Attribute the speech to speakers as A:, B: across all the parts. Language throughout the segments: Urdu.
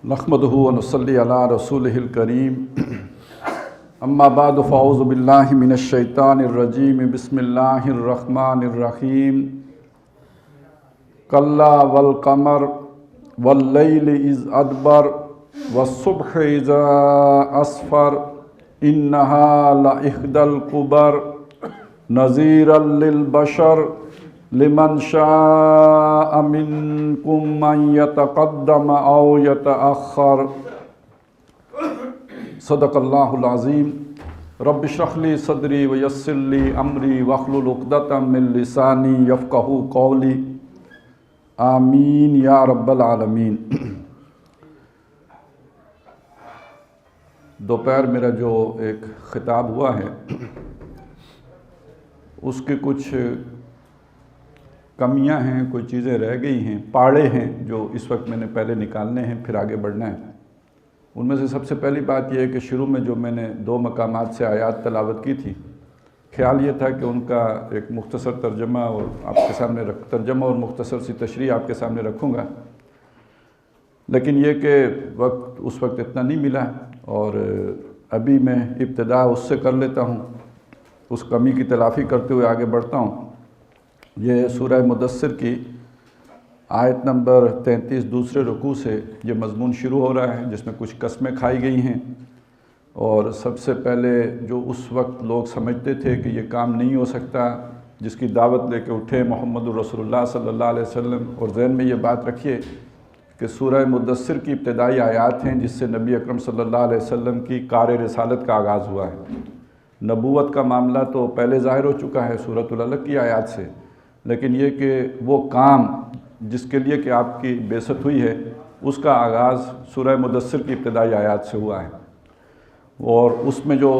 A: نحمدہ و نصلی علی رسولہ الکریم اما بعد فاعوذ باللہ من الشیطان الرجیم بسم اللہ الرحمن الرحیم کلا والقمر واللیل اذ ادبر والصبح اذا اسفر انہا لإحدی الکبر نذیرا للبشر لمن شاء منکم ان یتقدم او یتأخر صدق اللہ العظیم رب اشرح لی صدری ویسر لی امری واحلل عقدۃ من لسانی یفقہوا قولی آمین یا رب العالمین۔ دوپہر میرا جو ایک خطاب ہوا ہے اس کے کچھ کمیاں ہیں، کوئی چیزیں رہ گئی ہیں، پاڑے ہیں جو اس وقت میں نے پہلے نکالنے ہیں، پھر آگے بڑھنا ہے۔ ان میں سے سب سے پہلی بات یہ ہے کہ شروع میں جو میں نے 2 مقامات سے آیات تلاوت کی تھی، خیال یہ تھا کہ ان کا ایک مختصر ترجمہ اور آپ کے سامنے ترجمہ اور مختصر سی تشریح آپ کے سامنے رکھوں گا، لیکن یہ کہ اس وقت اتنا نہیں ملا اور ابھی میں ابتدا اس سے کر لیتا ہوں، اس کمی کی تلافی کرتے ہوئے آگے بڑھتا ہوں۔ یہ سورہ مدثر کی آیت نمبر 33 دوسرے رکوع سے یہ مضمون شروع ہو رہا ہے، جس میں کچھ قسمیں کھائی گئی ہیں، اور سب سے پہلے جو اس وقت لوگ سمجھتے تھے کہ یہ کام نہیں ہو سکتا، جس کی دعوت لے کے اٹھے محمد رسول اللہ صلی اللہ علیہ وسلم، اور ذہن میں یہ بات رکھیے کہ سورہ مدثر کی ابتدائی آیات ہیں جس سے نبی اکرم صلی اللہ علیہ وسلم کی کار رسالت کا آغاز ہوا ہے۔ نبوت کا معاملہ تو پہلے ظاہر ہو چکا ہے سورۃ العلق کی آیات سے، لیکن یہ کہ وہ کام جس کے لیے کہ آپ کی بعثت ہوئی ہے اس کا آغاز سورہ مدثر کی ابتدائی آیات سے ہوا ہے، اور اس میں جو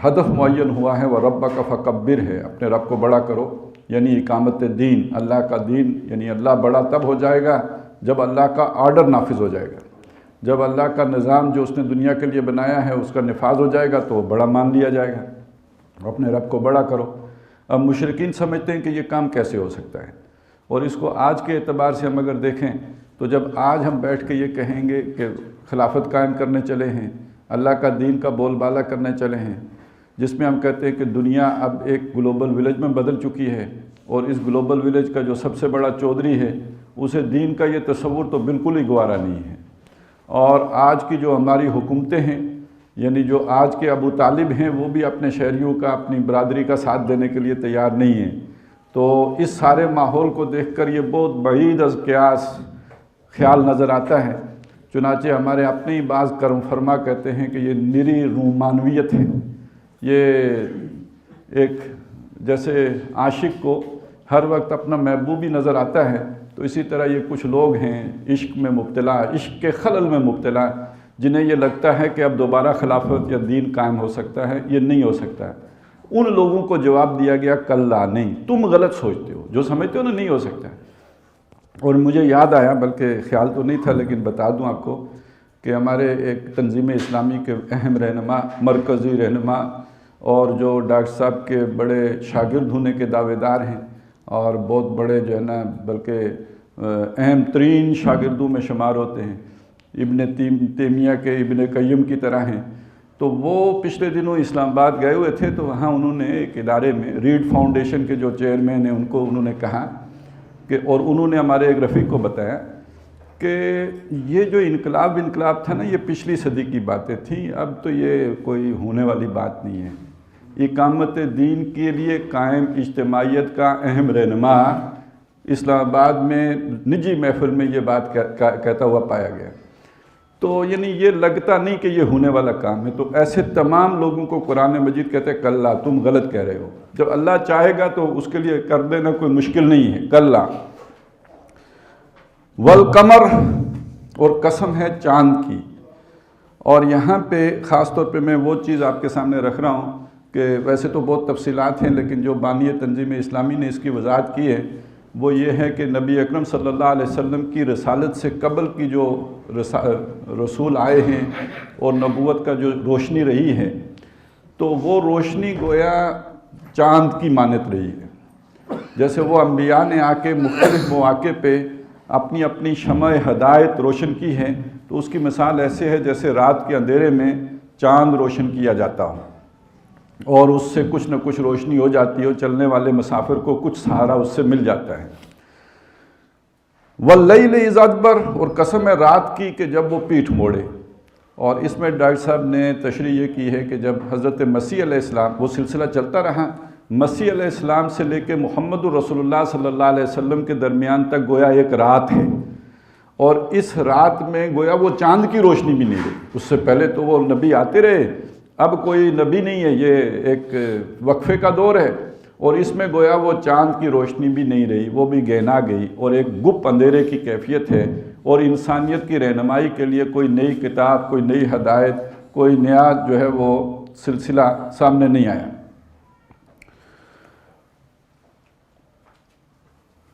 A: ہدف معین ہوا ہے وہ ربک فکبر ہے، اپنے رب کو بڑا کرو، یعنی اقامت دین، اللہ کا دین، یعنی اللہ بڑا تب ہو جائے گا جب اللہ کا آرڈر نافذ ہو جائے گا، جب اللہ کا نظام جو اس نے دنیا کے لیے بنایا ہے اس کا نفاذ ہو جائے گا تو وہ بڑا مان لیا جائے گا۔ اپنے رب کو بڑا کرو۔ اب مشرکین سمجھتے ہیں کہ یہ کام کیسے ہو سکتا ہے، اور اس کو آج کے اعتبار سے ہم اگر دیکھیں تو جب آج ہم بیٹھ کے یہ کہیں گے کہ خلافت قائم کرنے چلے ہیں، اللہ کا دین کا بول بالا کرنے چلے ہیں، جس میں ہم کہتے ہیں کہ دنیا اب ایک گلوبل ولیج میں بدل چکی ہے، اور اس گلوبل ولیج کا جو سب سے بڑا چودھری ہے اسے دین کا یہ تصور تو بالکل ہی گوارا نہیں ہے، اور آج کی جو ہماری حکومتیں ہیں، یعنی جو آج کے ابو طالب ہیں، وہ بھی اپنے شہریوں کا، اپنی برادری کا ساتھ دینے کے لیے تیار نہیں ہیں۔ تو اس سارے ماحول کو دیکھ کر یہ بہت بعید از قیاس خیال نظر آتا ہے، چنانچہ ہمارے اپنے ہی بعض کرم فرما کہتے ہیں کہ یہ نری رومانویت ہے۔ یہ ایک جیسے عاشق کو ہر وقت اپنا محبوب ہی نظر آتا ہے، تو اسی طرح یہ کچھ لوگ ہیں عشق میں مبتلا، عشق کے خلل میں مبتلا، جنہیں یہ لگتا ہے کہ اب دوبارہ خلافت یا دین قائم ہو سکتا ہے۔ یہ نہیں ہو سکتا ہے۔ ان لوگوں کو جواب دیا گیا کلا نہیں، تم غلط سوچتے ہو، جو سمجھتے ہو نا نہیں ہو سکتا ہے۔ اور مجھے یاد آیا، بلکہ خیال تو نہیں تھا لیکن بتا دوں آپ کو، کہ ہمارے ایک تنظیم اسلامی کے اہم رہنما، مرکزی رہنما، اور جو ڈاکٹر صاحب کے بڑے شاگرد ہونے کے دعوے دار ہیں، اور بہت بڑے جو ہے نا بلکہ اہم ترین شاگردوں میں شمار ہوتے ہیں، ابن تیمیہ کے ابن قیم کی طرح ہیں، تو وہ پچھلے دنوں اسلام آباد گئے ہوئے تھے، تو وہاں انہوں نے ایک ادارے میں ریڈ فاؤنڈیشن کے جو چیئرمین ہیں ان کو انہوں نے کہا کہ، اور انہوں نے ہمارے ایک رفیق کو بتایا کہ یہ جو انقلاب تھا نا، یہ پچھلی صدی کی باتیں تھیں، اب تو یہ کوئی ہونے والی بات نہیں ہے۔ اقامت دین کے لیے قائم اجتماعیت کا اہم رہنما اسلام آباد میں نجی محفل میں یہ بات کہتا ہوا پایا گیا۔ تو یعنی یہ لگتا نہیں کہ یہ ہونے والا کام ہے، تو ایسے تمام لوگوں کو قرآن مجید کہتے ہیں کلا، تم غلط کہہ رہے ہو، جب اللہ چاہے گا تو اس کے لیے کر دینا کوئی مشکل نہیں ہے۔ کلا والقمر، اور قسم ہے چاند کی، اور یہاں پہ خاص طور پہ میں وہ چیز آپ کے سامنے رکھ رہا ہوں کہ ویسے تو بہت تفصیلات ہیں، لیکن جو بانی تنظیم اسلامی نے اس کی وضاحت کی ہے وہ یہ ہے کہ نبی اکرم صلی اللہ علیہ وسلم کی رسالت سے قبل کی جو رسول آئے ہیں اور نبوت کا جو روشنی رہی ہے، تو وہ روشنی گویا چاند کی مانند رہی ہے۔ جیسے وہ انبیاء نے آ کے مختلف مواقع پہ اپنی اپنی شمع ہدایت روشن کی ہے، تو اس کی مثال ایسے ہے جیسے رات کے اندھیرے میں چاند روشن کیا جاتا ہو اور اس سے کچھ نہ کچھ روشنی ہو جاتی ہے اور چلنے والے مسافر کو کچھ سہارا اس سے مل جاتا ہے۔ وَاللَّيْلِ إِذْ أَدْبَرَ، اور قسم ہے رات کی کہ جب وہ پیٹھ موڑے۔ اور اس میں ڈاکٹر صاحب نے تشریح یہ کی ہے کہ جب حضرت مسیح علیہ السلام، وہ سلسلہ چلتا رہا، مسیح علیہ السلام سے لے کے محمد رسول اللہ صلی اللہ علیہ وسلم کے درمیان تک گویا ایک رات ہے، اور اس رات میں گویا وہ چاند کی روشنی بھی نہیں رہی۔ اس سے پہلے تو وہ نبی آتے رہے، اب کوئی نبی نہیں ہے، یہ ایک وقفے کا دور ہے، اور اس میں گویا وہ چاند کی روشنی بھی نہیں رہی، وہ بھی گہنا گئی، اور ایک گپ اندھیرے کی کیفیت ہے، اور انسانیت کی رہنمائی کے لیے کوئی نئی کتاب، کوئی نئی ہدایت، کوئی نیا جو ہے وہ سلسلہ سامنے نہیں آیا۔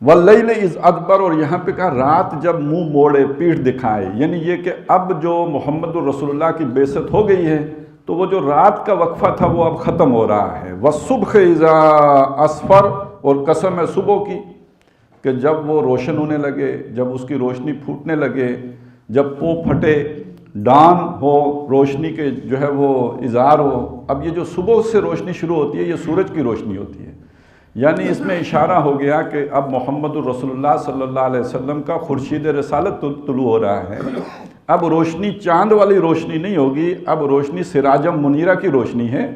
A: وَاللَّيْلِ إِذْ أَدْبَرَ، اور یہاں پہ کہا رات جب منہ موڑے، پیٹھ دکھائے، یعنی یہ کہ اب جو محمد الرسول اللہ کی بعثت ہو گئی ہے تو وہ جو رات کا وقفہ تھا وہ اب ختم ہو رہا ہے۔ وَالصُّبْحِ إِذَا أَسْفَرَ، اور قسم ہے صبح کی کہ جب وہ روشن ہونے لگے، جب اس کی روشنی پھوٹنے لگے، جب پو پھٹے، ڈان ہو، روشنی کے جو ہے وہ اظہار ہو۔ اب یہ جو صبح سے روشنی شروع ہوتی ہے یہ سورج کی روشنی ہوتی ہے، یعنی اس میں اشارہ ہو گیا کہ اب محمد الرسول اللہ صلی اللہ علیہ وسلم کا خورشید رسالت طلوع ہو رہا ہے۔ اب روشنی چاند والی روشنی نہیں ہوگی، اب روشنی سراج منیرہ کی روشنی ہے،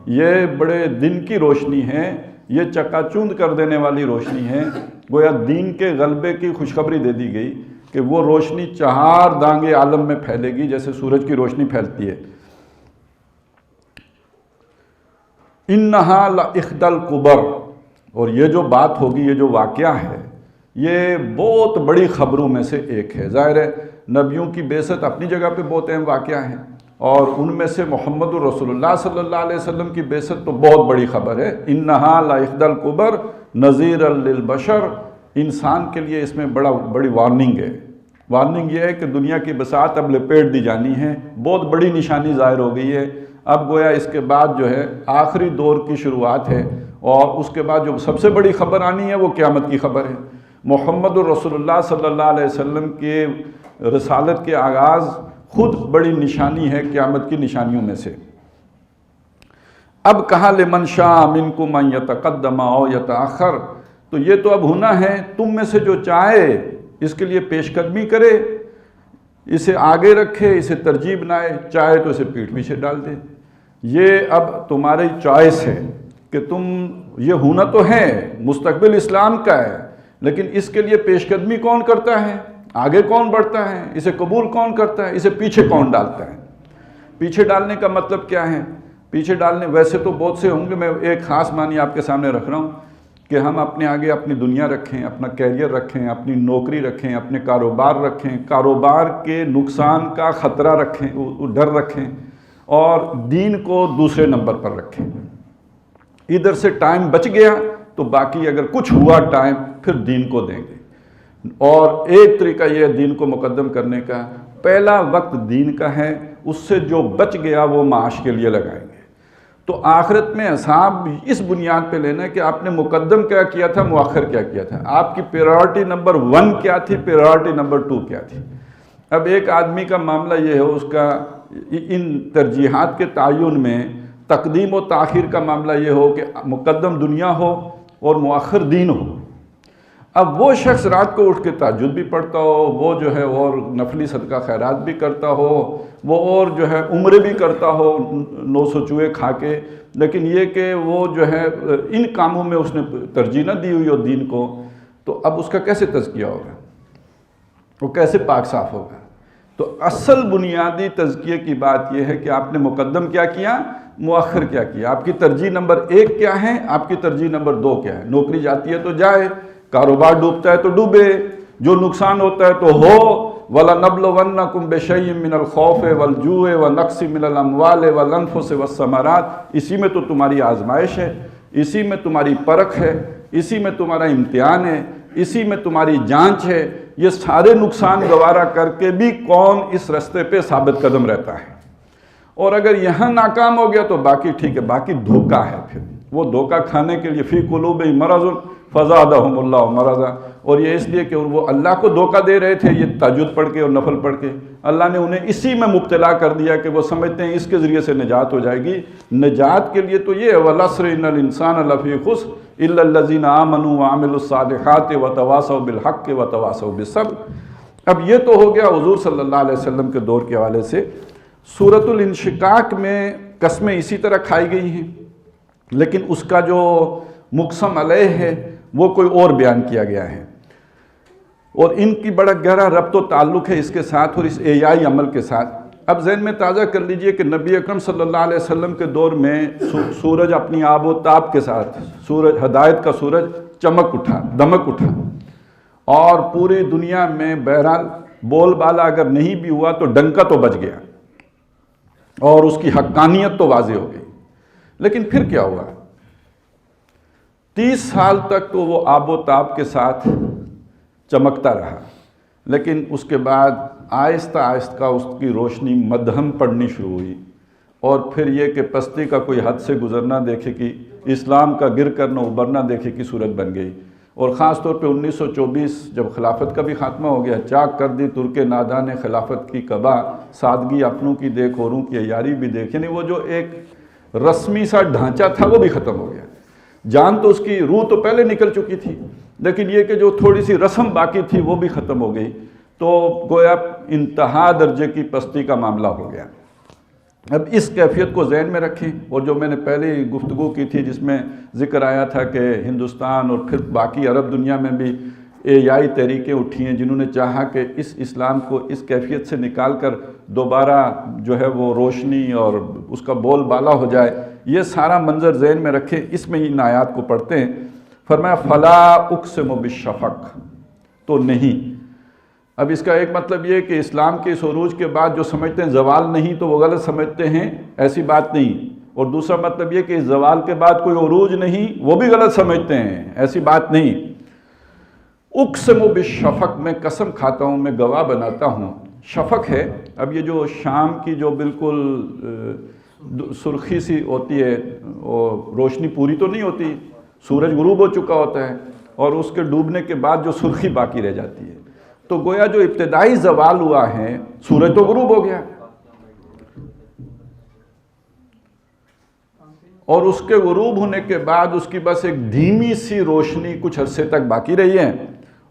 A: یہ بڑے دن کی روشنی ہے، یہ چکا چوند کر دینے والی روشنی ہے۔ گویا دین کے غلبے کی خوشخبری دے دی گئی کہ وہ روشنی چہار دانگے عالم میں پھیلے گی جیسے سورج کی روشنی پھیلتی ہے۔ اِنَّهَا لَإِحْدَى الْكُبَرِ، اور یہ جو بات ہوگی، یہ جو واقعہ ہے، یہ بہت بڑی خبروں میں سے ایک ہے۔ ظاہر ہے نبیوں کی بعثت اپنی جگہ پہ بہت اہم واقعہ ہے، اور ان میں سے محمد الرسول اللہ صلی اللہ علیہ وسلم کی بعثت تو بہت بڑی خبر ہے۔ اِنَّهَا لَإِحْدَى الْكُبَرِ نَذِيرًا لِلْبَشَرِ، انسان کے لیے اس میں بڑی وارننگ ہے۔ وارننگ یہ ہے کہ دنیا کی بساط اب لپیٹ دی جانی ہے، بہت بڑی نشانی ظاہر ہو گئی ہے۔ اب گویا اس کے بعد جو ہے آخری دور کی شروعات ہے، اور اس کے بعد جو سب سے بڑی خبر آنی ہے وہ قیامت کی خبر ہے۔ محمد الرسول اللہ صلی اللہ علیہ وسلم کے رسالت کے آغاز خود بڑی نشانی ہے قیامت کی نشانیوں میں سے۔ اب کہا لمن شاء منکم ان یتقدم او یتأخر، تو یہ تو اب ہونا ہے، تم میں سے جو چاہے اس کے لیے پیش قدمی کرے، اسے آگے رکھے، اسے ترجیح بنائے، چاہے تو اسے پیٹھ پیچھے ڈال دے۔ یہ اب تمہاری چوائس ہے کہ تم، یہ ہونا تو ہے، مستقبل اسلام کا ہے، لیکن اس کے لیے پیش قدمی کون کرتا ہے، آگے کون بڑھتا ہے، اسے قبول کون کرتا ہے، اسے پیچھے کون ڈالتا ہے۔ پیچھے ڈالنے کا مطلب کیا ہے؟ پیچھے ڈالنے ویسے تو بہت سے ہوں گے، میں ایک خاص معنی آپ کے سامنے رکھ رہا ہوں کہ ہم اپنے آگے اپنی دنیا رکھیں، اپنا کیریئر رکھیں، اپنی نوکری رکھیں، اپنے کاروبار رکھیں، کاروبار کے نقصان کا خطرہ رکھیں، ڈر رکھیں، اور دین کو دوسرے نمبر پر رکھیں۔ ادھر سے ٹائم بچ گیا تو باقی اگر کچھ ہوا ٹائم پھر دین کو دیں گے۔ اور ایک طریقہ یہ ہے دین کو مقدم کرنے کا، پہلا وقت دین کا ہے، اس سے جو بچ گیا وہ معاش کے لیے لگائیں گے۔ تو آخرت میں حساب اس بنیاد پہ لینا ہے کہ آپ نے مقدم کیا کیا تھا، مؤخر کیا کیا تھا، آپ کی پریورٹی نمبر 1 کیا تھی، پریورٹی نمبر 2 کیا تھی۔ اب ایک آدمی کا معاملہ یہ ہے، اس کا ان ترجیحات کے تعین میں تقدیم و تاخیر کا معاملہ یہ ہو کہ مقدم دنیا ہو اور مؤخر دین ہو۔ اب وہ شخص رات کو اٹھ کے تہجد بھی پڑھتا ہو، وہ جو ہے اور نفلی صدقہ خیرات بھی کرتا ہو، وہ اور جو ہے عمرے بھی کرتا ہو 900 چوہے کھا کے، لیکن یہ کہ وہ جو ہے ان کاموں میں اس نے ترجیح نہ دی ہوئی ہو دین کو، تو اب اس کا کیسے تزکیہ ہوگا، وہ کیسے پاک صاف ہوگا؟ تو اصل بنیادی تزکیے کی بات یہ ہے کہ آپ نے مقدم کیا کیا، مؤخر کیا کیا، آپ کی ترجیح نمبر 1 کیا ہے، آپ کی ترجیح نمبر 2 کیا ہے۔ نوکری جاتی ہے تو جائے، کاروبار ڈوبتا ہے تو ڈوبے، جو نقصان ہوتا ہے تو ہو۔ وَلَنَبْلُوَنَّكُمْ بِشَيْءٍ مِّنَ الْخَوْفِ وَالْجُوعِ وَنَقْصٍ مِّنَ الْأَمْوَالِ وَالْأَنفُسِ وَالثَّمَرَاتِ، اسی میں تو تمہاری آزمائش ہے، اسی میں تمہاری پرکھ ہے، اسی میں تمہارا امتحان ہے، اسی میں تمہاری جانچ ہے۔ یہ سارے نقصان گوارا کر کے بھی کون اس رستے پہ ثابت قدم رہتا ہے، اور اگر یہاں ناکام ہو گیا تو باقی ٹھیک ہے، باقی دھوکہ ہے، پھر وہ دھوکہ کھانے کے لیے فی قلوبہم مرض فزادہم اللہ مرضا، اور یہ اس لیے کہ وہ اللہ کو دھوکہ دے رہے تھے یہ تہجد پڑھ کے اور نفل پڑھ کے، اللہ نے انہیں اسی میں مبتلا کر دیا کہ وہ سمجھتے ہیں اس کے ذریعے سے نجات ہو جائے گی۔ نجات کے لیے تو یہ ہے وَالْعَصْرِ إِنَّ الْإِنسَانَ لَفِي خُسْرٍ إِلَّا الَّذِينَ آمَنُوا وَعَمِلُوا الصَّالِحَاتِ وَتَوَاصَوْا بِالْحَقِّ وَتَوَاصَوْا بِالصَّبْرِ۔ اب یہ تو ہو گیا حضور صلی اللہ علیہ وسلم کے دور کے حوالے سے۔ سورۃ الانشقاق میں قسمیں اسی طرح کھائی گئی ہیں، لیکن اس کا جو مقسم علیہ ہے وہ کوئی اور بیان کیا گیا ہے، اور ان کی بڑا گہرا ربط و تعلق ہے اس کے ساتھ اور اس احیائی عمل کے ساتھ۔ اب ذہن میں تازہ کر لیجئے کہ نبی اکرم صلی اللہ علیہ وسلم کے دور میں سورج اپنی آب و تاب کے ساتھ، سورج ہدایت کا سورج چمک اٹھا، دمک اٹھا، اور پوری دنیا میں بہرحال بول بالا اگر نہیں بھی ہوا تو ڈنکا تو بج گیا اور اس کی حقانیت تو واضح ہو گئی۔ لیکن پھر کیا ہوا؟ 30 سال تک تو وہ آب و تاب کے ساتھ چمکتا رہا، لیکن اس کے بعد آہستہ آہستہ اس کی روشنی مدھم پڑنی شروع ہوئی، اور پھر یہ کہ پستی کا کوئی حد سے گزرنا دیکھے کہ اسلام کا گر کرنا ابھرنا دیکھے کی صورت بن گئی۔ اور خاص طور پہ 1924 جب خلافت کا بھی خاتمہ ہو گیا، چاک کر دی ترک ناداں نے خلافت کی قبا، سادگی اپنوں کی دیکھ اوروں کی عیاری بھی دیکھ، یعنی وہ جو ایک رسمی سا ڈھانچہ تھا وہ بھی ختم ہو گیا۔ جان تو اس کی روح تو پہلے نکل چکی تھی، لیکن یہ کہ جو تھوڑی سی رسم باقی تھی وہ بھی ختم ہو گئی، تو گویا انتہا درجے کی پستی کا معاملہ ہو گیا۔ اب اس کیفیت کو ذہن میں رکھیں، اور جو میں نے پہلے گفتگو کی تھی جس میں ذکر آیا تھا کہ ہندوستان اور پھر باقی عرب دنیا میں بھی احیائی تحریکیں اٹھی ہیں جنہوں نے چاہا کہ اس اسلام کو اس کیفیت سے نکال کر دوبارہ جو ہے وہ روشنی اور اس کا بول بالا ہو جائے، یہ سارا منظر ذہن میں رکھیں۔ اس میں ان آیات کو پڑھتے ہیں، فرمایا فَلَا أُقْسِمُ بِالشَّفَقِ، تو نہیں۔ اب اس کا ایک مطلب یہ کہ اسلام کے اس عروج کے بعد جو سمجھتے ہیں زوال نہیں تو وہ غلط سمجھتے ہیں، ایسی بات نہیں، اور دوسرا مطلب یہ کہ اس زوال کے بعد کوئی عروج نہیں وہ بھی غلط سمجھتے ہیں، ایسی بات نہیں۔ اقسم بالشفق، میں قسم کھاتا ہوں، میں گواہ بناتا ہوں۔ شفق ہے، اب یہ جو شام کی جو بالکل سرخی سی ہوتی ہے، اور روشنی پوری تو نہیں ہوتی، سورج غروب ہو چکا ہوتا ہے اور اس کے ڈوبنے کے بعد جو سرخی باقی رہ جاتی ہے، تو گویا جو ابتدائی زوال ہوا ہے، سورج تو غروب ہو گیا، اور اس کے غروب ہونے کے بعد اس کی بس ایک دھیمی سی روشنی کچھ عرصے تک باقی رہی ہے،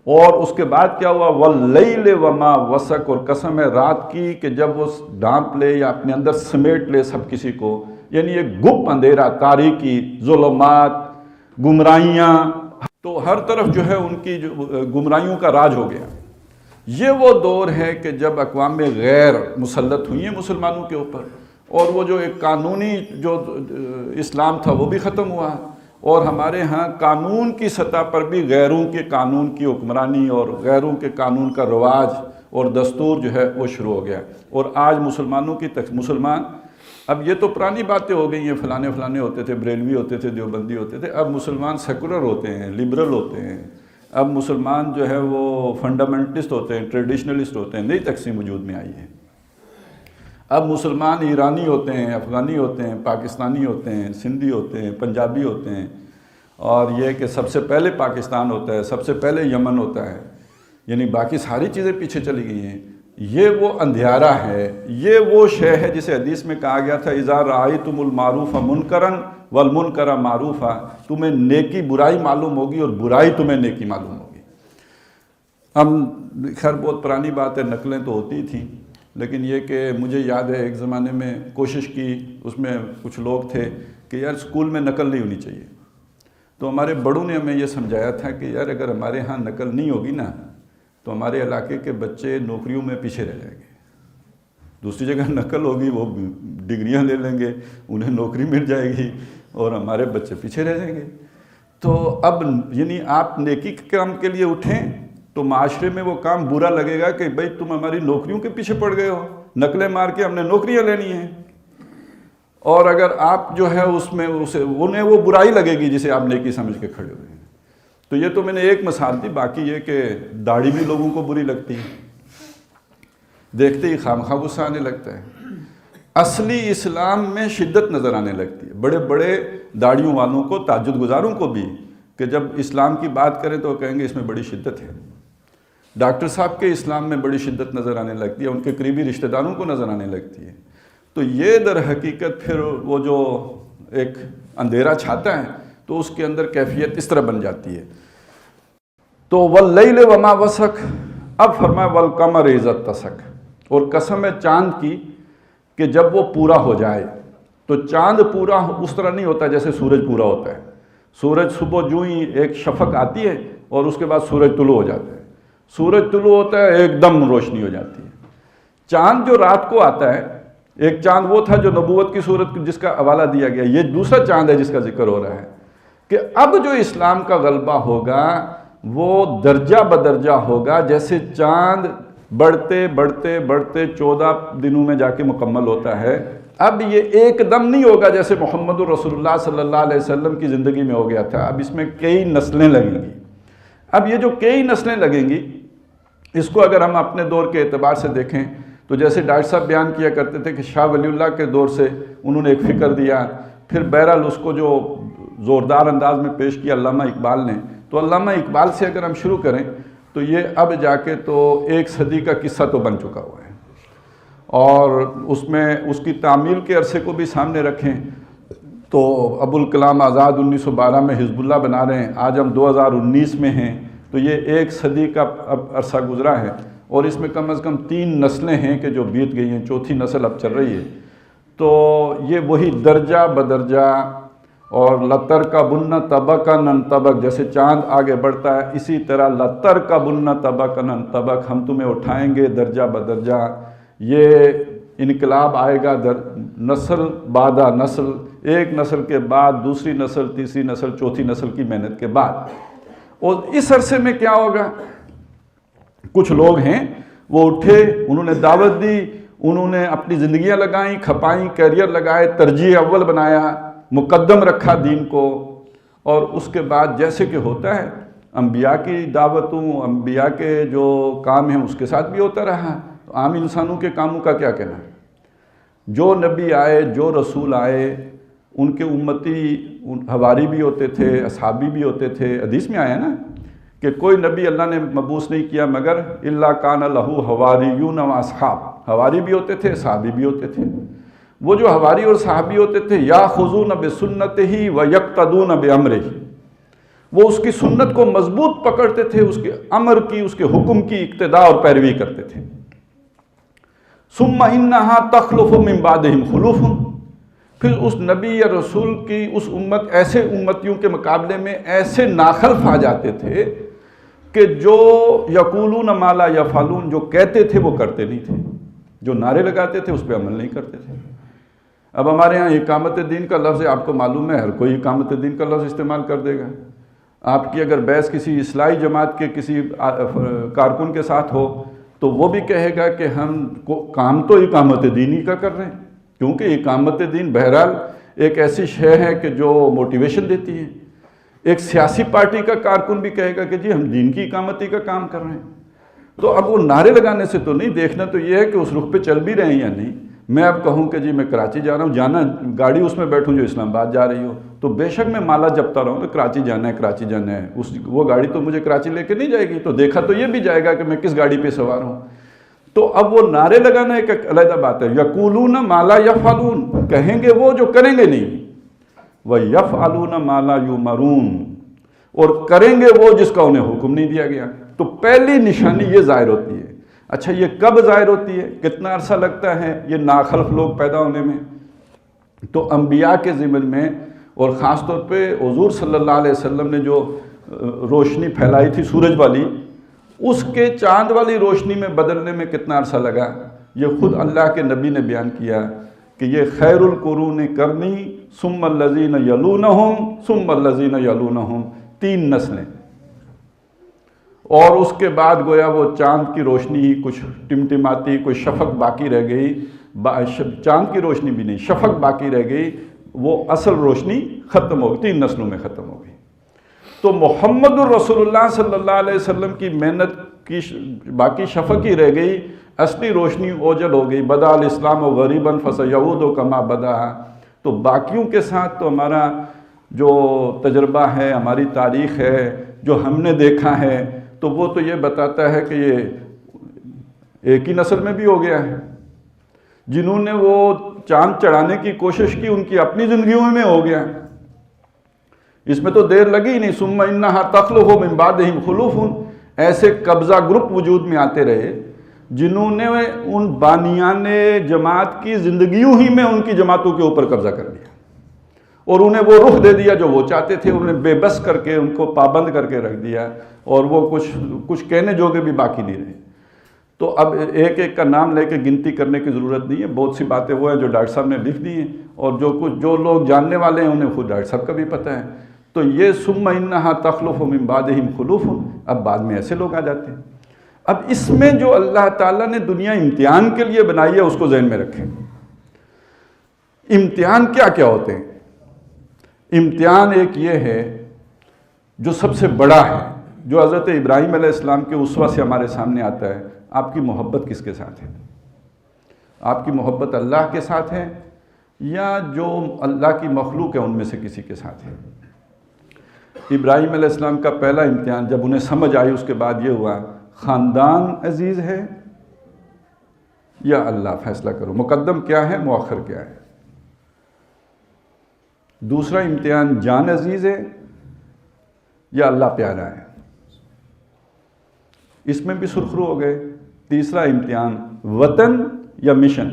A: اور اس کے بعد کیا ہوا؟ وَاللَّيْلِ وَمَا وَسَقَ، اور قسم ہے رات کی کہ جب وہ ڈھانپ لے یا اپنے اندر سمیٹ لے سب کسی کو، یعنی ایک گپ اندھیرا، تاریکی، ظلمات، گمراہیاں، تو ہر طرف جو ہے ان کی جو گمراہیوں کا راج ہو گیا۔ یہ وہ دور ہے کہ جب اقوام غیر مسلط ہوئی ہیں مسلمانوں کے اوپر، اور وہ جو ایک قانونی جو اسلام تھا وہ بھی ختم ہوا، اور ہمارے ہاں قانون کی سطح پر بھی غیروں کے قانون کی حکمرانی اور غیروں کے قانون کا رواج اور دستور جو ہے وہ شروع ہو گیا۔ اور آج مسلمانوں کی مسلمان، اب یہ تو پرانی باتیں ہو گئی ہیں، فلانے فلانے ہوتے تھے، بریلوی ہوتے تھے، دیوبندی ہوتے تھے، اب مسلمان سیکولر ہوتے ہیں، لبرل ہوتے ہیں، اب مسلمان جو ہے وہ فنڈامنٹلسٹ ہوتے ہیں، ٹریڈیشنلسٹ ہوتے ہیں، نئی تقسیم وجود میں آئی ہے۔ اب مسلمان ایرانی ہوتے ہیں، افغانی ہوتے ہیں، پاکستانی ہوتے ہیں، سندھی ہوتے ہیں، پنجابی ہوتے ہیں، اور یہ کہ سب سے پہلے پاکستان ہوتا ہے، سب سے پہلے یمن ہوتا ہے، یعنی باقی ساری چیزیں پیچھے چلی گئی ہیں۔ یہ وہ اندھیارا ہے، یہ وہ شے ہے جسے حدیث میں کہا گیا تھا اذا رأیتم المعروف منکرا والمنکر معروفا، تمہیں نیکی برائی معلوم ہوگی اور برائی تمہیں نیکی معلوم ہوگی۔ خیر بہت پرانی بات ہے، نقلیں تو ہوتی تھیں، لیکن یہ کہ مجھے یاد ہے ایک زمانے میں کوشش کی، اس میں کچھ لوگ تھے کہ یار اسکول میں نقل نہیں ہونی چاہیے، تو ہمارے بڑوں نے ہمیں یہ سمجھایا تھا کہ یار اگر ہمارے ہاں نقل نہیں ہوگی نا تو ہمارے علاقے کے بچے نوکریوں میں پیچھے رہ جائیں گے، دوسری جگہ نقل ہوگی وہ ڈگریاں لے لیں گے، انہیں نوکری مل جائے گی اور ہمارے بچے پیچھے رہ جائیں گے۔ تو اب یعنی آپ نیکی کے کام کے لیے اٹھیں تو معاشرے میں وہ کام برا لگے گا کہ بھئی تم ہماری نوکریوں کے پیچھے پڑ گئے ہو، نقلیں مار کے ہم نے نوکریاں لینی ہیں، اور اگر آپ جو ہے اس میں انہیں وہ برائی لگے گی جسے آپ نیکی سمجھ کے کھڑے ہوئے ہیں۔ تو یہ تو میں نے ایک مثال دی، باقی یہ کہ داڑھی بھی لوگوں کو بری لگتی ہے، دیکھتے ہی خامخواہ غصہ آنے لگتا ہے، اصلی اسلام میں شدت نظر آنے لگتی ہے، بڑے بڑے داڑھیوں والوں کو، تہجد گزاروں کو بھی، کہ جب اسلام کی بات کریں تو کہیں گے اس میں بڑی شدت ہے۔ ڈاکٹر صاحب کے اسلام میں بڑی شدت نظر آنے لگتی ہے، ان کے قریبی رشتہ داروں کو نظر آنے لگتی ہے۔ تو یہ در حقیقت پھر وہ جو ایک اندھیرا چھاتا ہے تو اس کے اندر کیفیت اس طرح بن جاتی ہے۔ تو واللیل وما وسق، اب فرمایا والقمر اذا اتسق، اور قسم ہے چاند کی کہ جب وہ پورا ہو جائے۔ تو چاند پورا اس طرح نہیں ہوتا جیسے سورج پورا ہوتا ہے۔ سورج صبح جو ہی ایک شفق آتی ہے اور اس کے بعد سورج طلوع ہو جاتا ہے، سورج طلوع ہوتا ہے ایک دم روشنی ہو جاتی ہے۔ چاند جو رات کو آتا ہے، ایک چاند وہ تھا جو نبوت کی صورت جس کا حوالہ دیا گیا، یہ دوسرا چاند ہے جس کا ذکر ہو رہا ہے کہ اب جو اسلام کا غلبہ ہوگا وہ درجہ بدرجہ ہوگا، جیسے چاند بڑھتے بڑھتے بڑھتے 14 دنوں میں جا کے مکمل ہوتا ہے۔ اب یہ ایک دم نہیں ہوگا جیسے محمد رسول اللہ صلی اللہ علیہ وسلم کی زندگی میں ہو گیا تھا، اب اس میں کئی نسلیں لگیں گی۔ اب یہ جو کئی نسلیں لگیں گی، اس کو اگر ہم اپنے دور کے اعتبار سے دیکھیں تو جیسے ڈاکٹر صاحب بیان کیا کرتے تھے کہ شاہ ولی اللہ کے دور سے انہوں نے ایک فکر دیا، پھر بہرحال اس کو جو زوردار انداز میں پیش کیا علامہ اقبال نے، تو علامہ اقبال سے اگر ہم شروع کریں تو یہ اب جا کے تو 1 صدی کا قصہ تو بن چکا ہوا ہے، اور اس میں اس کی تعمیل کے عرصے کو بھی سامنے رکھیں تو ابوالکلام آزاد 1912 میں حزب اللہ بنا رہے ہیں، آج ہم 2019 میں ہیں، تو یہ 1 صدی کا اب عرصہ گزرا ہے، اور اس میں کم از کم 3 نسلیں ہیں کہ جو بیت گئی ہیں، 4تھی نسل اب چل رہی ہے۔ تو یہ وہی درجہ بدرجہ، اور لتر کا بن طبق نن طبق، جیسے چاند آگے بڑھتا ہے اسی طرح لتر کا بن طبق نن طبق، ہم تمہیں اٹھائیں گے درجہ بدرجہ۔ یہ انقلاب آئے گا نسل بعد نسل، ایک نسل کے بعد دوسری نسل، تیسری نسل، چوتھی نسل کی محنت کے بعد۔ اور اس عرصے میں کیا ہوگا؟ کچھ لوگ ہیں وہ اٹھے، انہوں نے دعوت دی، انہوں نے اپنی زندگیاں لگائیں، کھپائیں، کیریئر لگائے، ترجیح اول بنایا، مقدم رکھا دین کو، اور اس کے بعد جیسے کہ ہوتا ہے انبیاء کی دعوتوں، انبیاء کے جو کام ہیں اس کے ساتھ بھی ہوتا رہا، تو عام انسانوں کے کاموں کا کیا کہنا؟ جو نبی آئے، جو رسول آئے، ان کے امتی حواری بھی ہوتے تھے، اصحابی بھی ہوتے تھے۔ حدیث میں آیا نا کہ کوئی نبی اللہ نے مبعوث نہیں کیا مگر الا کان لہ حواریون و اصحاب، حواری بھی ہوتے تھے، صحابی بھی ہوتے تھے۔ وہ جو حواری اور صحابی ہوتے تھے یاخذون بسنتہ و یقتدون بامرہ، وہ اس کی سنت کو مضبوط پکڑتے تھے، اس کے امر کی، اس کے حکم کی اقتداء اور پیروی کرتے تھے۔ ثم انہا تخلف من بعدہم خلوف، پھر اس نبی یا رسول کی اس امت، ایسے امتیوں کے مقابلے میں ایسے ناخلف آ جاتے تھے کہ جو یقولون ما لا یفعلون، جو کہتے تھے وہ کرتے نہیں تھے، جو نعرے لگاتے تھے اس پہ عمل نہیں کرتے تھے۔ اب ہمارے ہاں اقامت دین کا لفظ ہے، آپ کو معلوم ہے ہر کوئی اقامت دین کا لفظ استعمال کر دے گا۔ آپ کی اگر بحث کسی اصلاحی جماعت کے کسی کارکن کے ساتھ ہو تو وہ بھی کہے گا کہ ہم کام تو اقامت دین ہی کا کر رہے ہیں، کیونکہ اقامت دین بہرحال ایک ایسی شے ہے کہ جو موٹیویشن دیتی ہے۔ ایک سیاسی پارٹی کا کارکن بھی کہے گا کہ جی ہم دین کی اقامتی کا کام کر رہے ہیں۔ تو اب وہ نعرے لگانے سے تو نہیں، دیکھنا تو یہ ہے کہ اس رخ پہ چل بھی رہے ہیں یا نہیں۔ میں اب کہوں کہ جی میں کراچی جا رہا ہوں، جانا گاڑی اس میں بیٹھوں جو اسلام آباد جا رہی ہو، تو بے شک میں مالا جپتا رہوں تو کراچی جانا ہے، کراچی جانا ہے، وہ گاڑی تو مجھے کراچی لے کے نہیں جائے گی، تو دیکھا تو یہ بھی جائے گا کہ میں کس گاڑی پہ سوار ہوں۔ تو اب وہ نعرے لگانا ایک علیحدہ بات ہے۔ یقولون ما لا یفعلون، کہیں گے وہ جو کریں گے نہیں، وَيَفْعَلُونَ مَا لَا يُؤْمَرُونَ، اور کریں گے وہ جس کا انہیں حکم نہیں دیا گیا۔ تو پہلی نشانی یہ ظاہر ہوتی ہے۔ اچھا یہ کب ظاہر ہوتی ہے؟ کتنا عرصہ لگتا ہے یہ ناخلف لوگ پیدا ہونے میں؟ تو انبیاء کے ضمن میں، اور خاص طور پہ حضور صلی اللہ علیہ وسلم نے جو روشنی پھیلائی تھی سورج والی، اس کے چاند والی روشنی میں بدلنے میں کتنا عرصہ لگا؟ یہ خود اللہ کے نبی نے بیان کیا کہ یہ خیر القرون قرنی ثم الذین یلونہم ثم الذین یلونہم، 3 نسلیں، اور اس کے بعد گویا وہ چاند کی روشنی ہی کچھ ٹمٹماتی، کوئی شفق باقی رہ گئی، چاند کی روشنی بھی نہیں، شفق باقی رہ گئی، وہ اصل روشنی ختم ہو گئی، 3 نسلوں میں ختم ہو گئی۔ تو محمد الرسول اللہ صلی اللہ علیہ وسلم کی محنت کی باقی شفق ہی رہ گئی، اصلی روشنی اوجل ہو گئی. بدا الاسلام و غریباً فسیعود و کما بدا. تو باقیوں کے ساتھ تو ہمارا جو تجربہ ہے، ہماری تاریخ ہے، جو ہم نے دیکھا ہے، تو وہ تو یہ بتاتا ہے کہ یہ ایک ہی نسل میں بھی ہو گیا ہے. جنہوں نے وہ چاند چڑھانے کی کوشش کی ان کی اپنی زندگیوں میں ہو گیا. اس میں تو دیر لگی ہی نہیں. ثم انہا تخلف من بعدہم خلوف. ایسے قبضہ گروپ وجود میں آتے رہے جنہوں نے ان بانیان جماعت کی زندگیوں ہی میں ان کی جماعتوں کے اوپر قبضہ کر لیا اور انہیں وہ رخ دے دیا جو وہ چاہتے تھے. انہیں بے بس کر کے ان کو پابند کر کے رکھ دیا اور وہ کچھ کہنے جوگے بھی باقی نہیں رہے. تو اب ایک ایک کا نام لے کے گنتی کرنے کی ضرورت نہیں ہے. بہت سی باتیں وہ ہیں جو ڈاکٹر صاحب نے لکھ دی ہیں اور جو لوگ جاننے والے ہیں انہیں خود ڈاکٹر صاحب کا بھی پتہ ہے. تو یہ ثم انہا تخلف من بعدہم خلوف. اب بعد میں ایسے لوگ آ جاتے ہیں. اب اس میں جو اللہ تعالیٰ نے دنیا امتحان کے لیے بنائی ہے اس کو ذہن میں رکھیں. امتحان کیا کیا ہوتے ہیں؟ امتحان ایک یہ ہے جو سب سے بڑا ہے، جو حضرت ابراہیم علیہ السلام کے اسوہ سے ہمارے سامنے آتا ہے. آپ کی محبت کس کے ساتھ ہے؟ آپ کی محبت اللہ کے ساتھ ہے یا جو اللہ کی مخلوق ہے ان میں سے کسی کے ساتھ ہے؟ ابراہیم علیہ السلام کا پہلا امتحان جب انہیں سمجھ آئی اس کے بعد یہ ہوا، خاندان عزیز ہے یا اللہ؟ فیصلہ کرو، مقدم کیا ہے، مؤخر کیا ہے؟ دوسرا امتحان، جان عزیز ہے یا اللہ پیارا ہے؟ اس میں بھی سرخرو ہو گئے. تیسرا امتحان، وطن یا مشن؟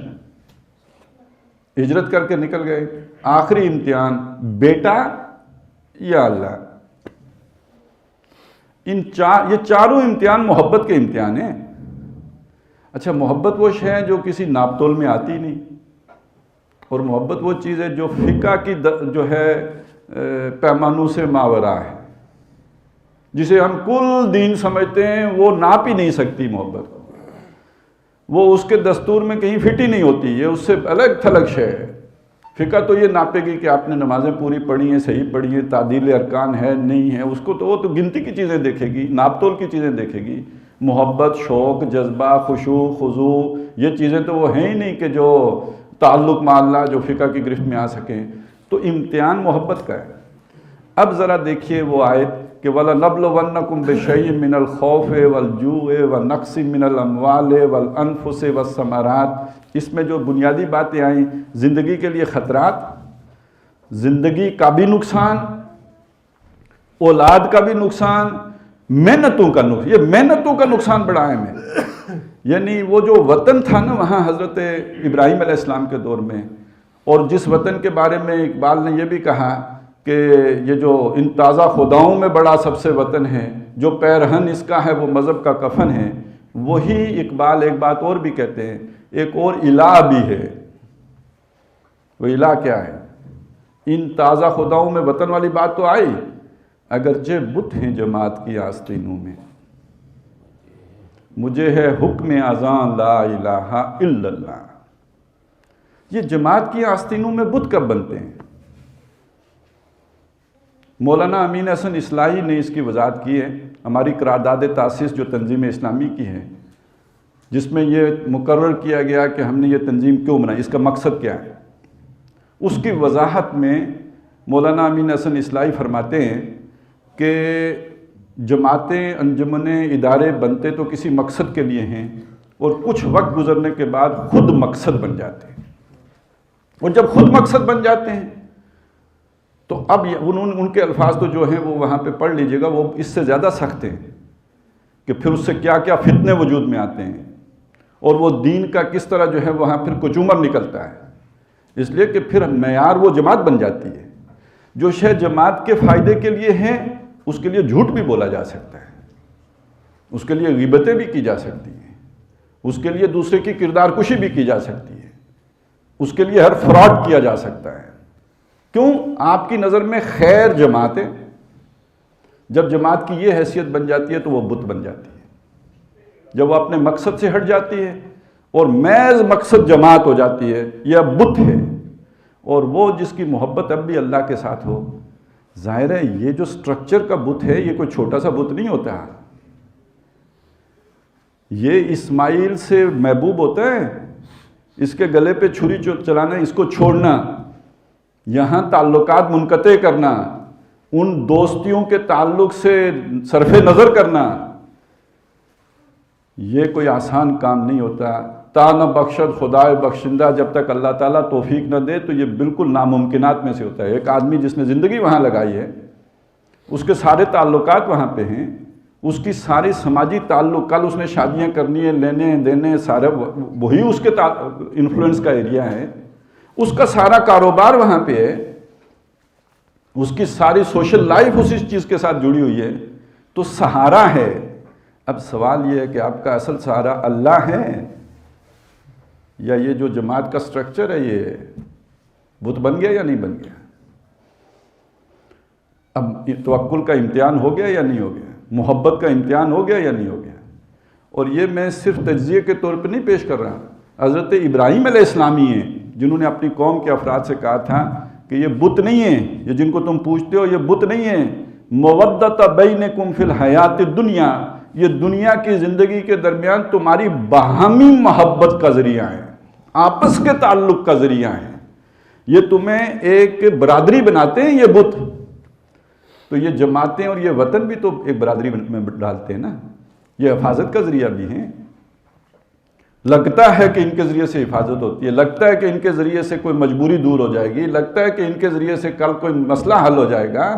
A: ہجرت کر کے نکل گئے. آخری امتحان، بیٹا یا اللہ؟ یہ چاروں امتحان محبت کے امتحان ہیں. اچھا، محبت وہ شے ہے جو کسی ناپ تول میں آتی نہیں، اور محبت وہ چیز ہے جو فقہ کی جو ہے پیمانوں سے ماورا ہے، جسے ہم کل دین سمجھتے ہیں. وہ ناپ ہی نہیں سکتی محبت کو، وہ اس کے دستور میں کہیں فٹ ہی نہیں ہوتی. یہ اس سے الگ تھلگ شے ہے. فقہ تو یہ ناپے گی کہ آپ نے نمازیں پوری پڑھی ہیں، صحیح پڑھی ہیں، تعدیل ارکان ہے نہیں ہے. اس کو تو وہ تو گنتی کی چیزیں دیکھے گی، ناپ تول کی چیزیں دیکھے گی. محبت، شوق، جذبہ، خشوع، خضوع، یہ چیزیں تو وہ ہیں ہی نہیں کہ جو تعلق مع اللہ جو فقہ کی گرفت میں آ سکیں. تو امتحان محبت کا ہے. اب ذرا دیکھیے وہ آیت کہ وَلَنَبْلُوَنَّكُمْ بِشَيْءٍ مِّنَ الْخَوْفِ وَالْجُوعِ وَنَقْصٍ مِّنَ الْأَمْوَالِ وَالْأَنفُسِ وَالثَّمَرَاتِ. اس میں جو بنیادی باتیں آئیں، زندگی کے لیے خطرات، زندگی کا بھی نقصان، اولاد کا بھی نقصان، محنتوں کا نقصان. یہ محنتوں کا نقصان بڑا اہم ہے. یعنی وہ جو وطن تھا نا وہاں حضرت ابراہیم علیہ السلام کے دور میں، اور جس وطن کے بارے میں اقبال نے یہ بھی کہا کہ یہ جو ان تازہ خداؤں میں بڑا سب سے وطن ہے، جو پیرہن اس کا ہے وہ مذہب کا کفن ہے. وہی اقبال ایک بات اور بھی کہتے ہیں، ایک اور الہ بھی ہے. وہ الہ کیا ہے؟ ان تازہ خداؤں میں وطن والی بات تو آئی، اگرچہ بت ہیں جماعت کی آستینوں میں، مجھے ہے حکم اذاں لا الہ الا اللہ. یہ جماعت کی آستینوں میں بت کب بنتے ہیں؟ مولانا امین حسن اصلاحی نے اس کی وضاحت کی ہے. ہماری قرارداد تاسیس جو تنظیم اسلامی کی ہے، جس میں یہ مقرر کیا گیا کہ ہم نے یہ تنظیم کیوں بنائی، اس کا مقصد کیا ہے، اس کی وضاحت میں مولانا امین حسن اصلاحی فرماتے ہیں کہ جماعتیں، انجمنیں، ادارے بنتے تو کسی مقصد کے لیے ہیں، اور کچھ وقت گزرنے کے بعد خود مقصد بن جاتے ہیں. اور جب خود مقصد بن جاتے ہیں تو اب ان کے الفاظ تو جو ہیں وہ وہاں پہ پڑھ لیجئے گا، وہ اس سے زیادہ سخت ہیں کہ پھر اس سے کیا کیا فتنے وجود میں آتے ہیں، اور وہ دین کا کس طرح جو ہے وہاں پھر کچومر نکلتا ہے. اس لیے کہ پھر معیار وہ جماعت بن جاتی ہے. جو شے جماعت کے فائدے کے لیے ہیں اس کے لیے جھوٹ بھی بولا جا سکتا ہے، اس کے لیے غیبتیں بھی کی جا سکتی ہیں، اس کے لیے دوسرے کی کردار کشی بھی کی جا سکتی ہے، اس کے لیے ہر فراڈ کیا جا سکتا ہے. کیوں؟ آپ کی نظر میں خیر جماعت ہے. جب جماعت کی یہ حیثیت بن جاتی ہے تو وہ بت بن جاتی ہے. جب وہ اپنے مقصد سے ہٹ جاتی ہے اور محض مقصد جماعت ہو جاتی ہے، یہ اب بت ہے. اور وہ جس کی محبت اب بھی اللہ کے ساتھ ہو، ظاہر ہے یہ جو سٹرکچر کا بت ہے یہ کوئی چھوٹا سا بت نہیں ہوتا. یہ اسماعیل سے محبوب ہوتا ہے، اس کے گلے پہ چھری چلانا، اس کو چھوڑنا، یہاں تعلقات منقطع کرنا، ان دوستیوں کے تعلق سے صرف نظر کرنا، یہ کوئی آسان کام نہیں ہوتا۔ تا نہ بخشد خدائے بخشندہ، جب تک اللہ تعالیٰ توفیق نہ دے تو یہ بالکل ناممکنات میں سے ہوتا ہے۔ ایک آدمی جس نے زندگی وہاں لگائی ہے، اس کے سارے تعلقات وہاں پہ ہیں، اس کی ساری سماجی تعلق، کل اس نے شادیاں کرنی ہے، لینے دینے سارے وہی اس کے انفلوئنس کا ایریا ہے، اس کا سارا کاروبار وہاں پہ ہے، اس کی ساری سوشل لائف اسی چیز کے ساتھ جڑی ہوئی ہے، تو سہارا ہے۔ اب سوال یہ ہے کہ آپ کا اصل سہارا اللہ ہے یا یہ جو جماعت کا سٹرکچر ہے یہ بت بن گیا یا نہیں بن گیا؟ اب توکل کا امتحان ہو گیا یا نہیں ہو گیا؟ محبت کا امتحان ہو گیا یا نہیں ہو گیا؟ اور یہ میں صرف تجزیے کے طور پہ نہیں پیش کر رہا۔ حضرت ابراہیم علیہ السلامی ہیں جنہوں نے اپنی قوم کے افراد سے کہا تھا کہ یہ بت نہیں ہے، یہ جن کو تم پوچھتے ہو یہ بت نہیں ہے، مودۃ بینکم فی الحیات الدنیا، یہ دنیا کی زندگی کے درمیان تمہاری باہمی محبت کا ذریعہ ہے، آپس کے تعلق کا ذریعہ ہے، یہ تمہیں ایک برادری بناتے ہیں یہ بت۔ تو یہ جماعتیں اور یہ وطن بھی تو ایک برادری میں ڈالتے ہیں نا، یہ حفاظت کا ذریعہ بھی ہیں۔ لگتا ہے کہ ان کے ذریعے سے حفاظت ہوتی ہے، لگتا ہے کہ ان کے ذریعے سے کوئی مجبوری دور ہو جائے گی، لگتا ہے کہ ان کے ذریعے سے کل کوئی مسئلہ حل ہو جائے گا،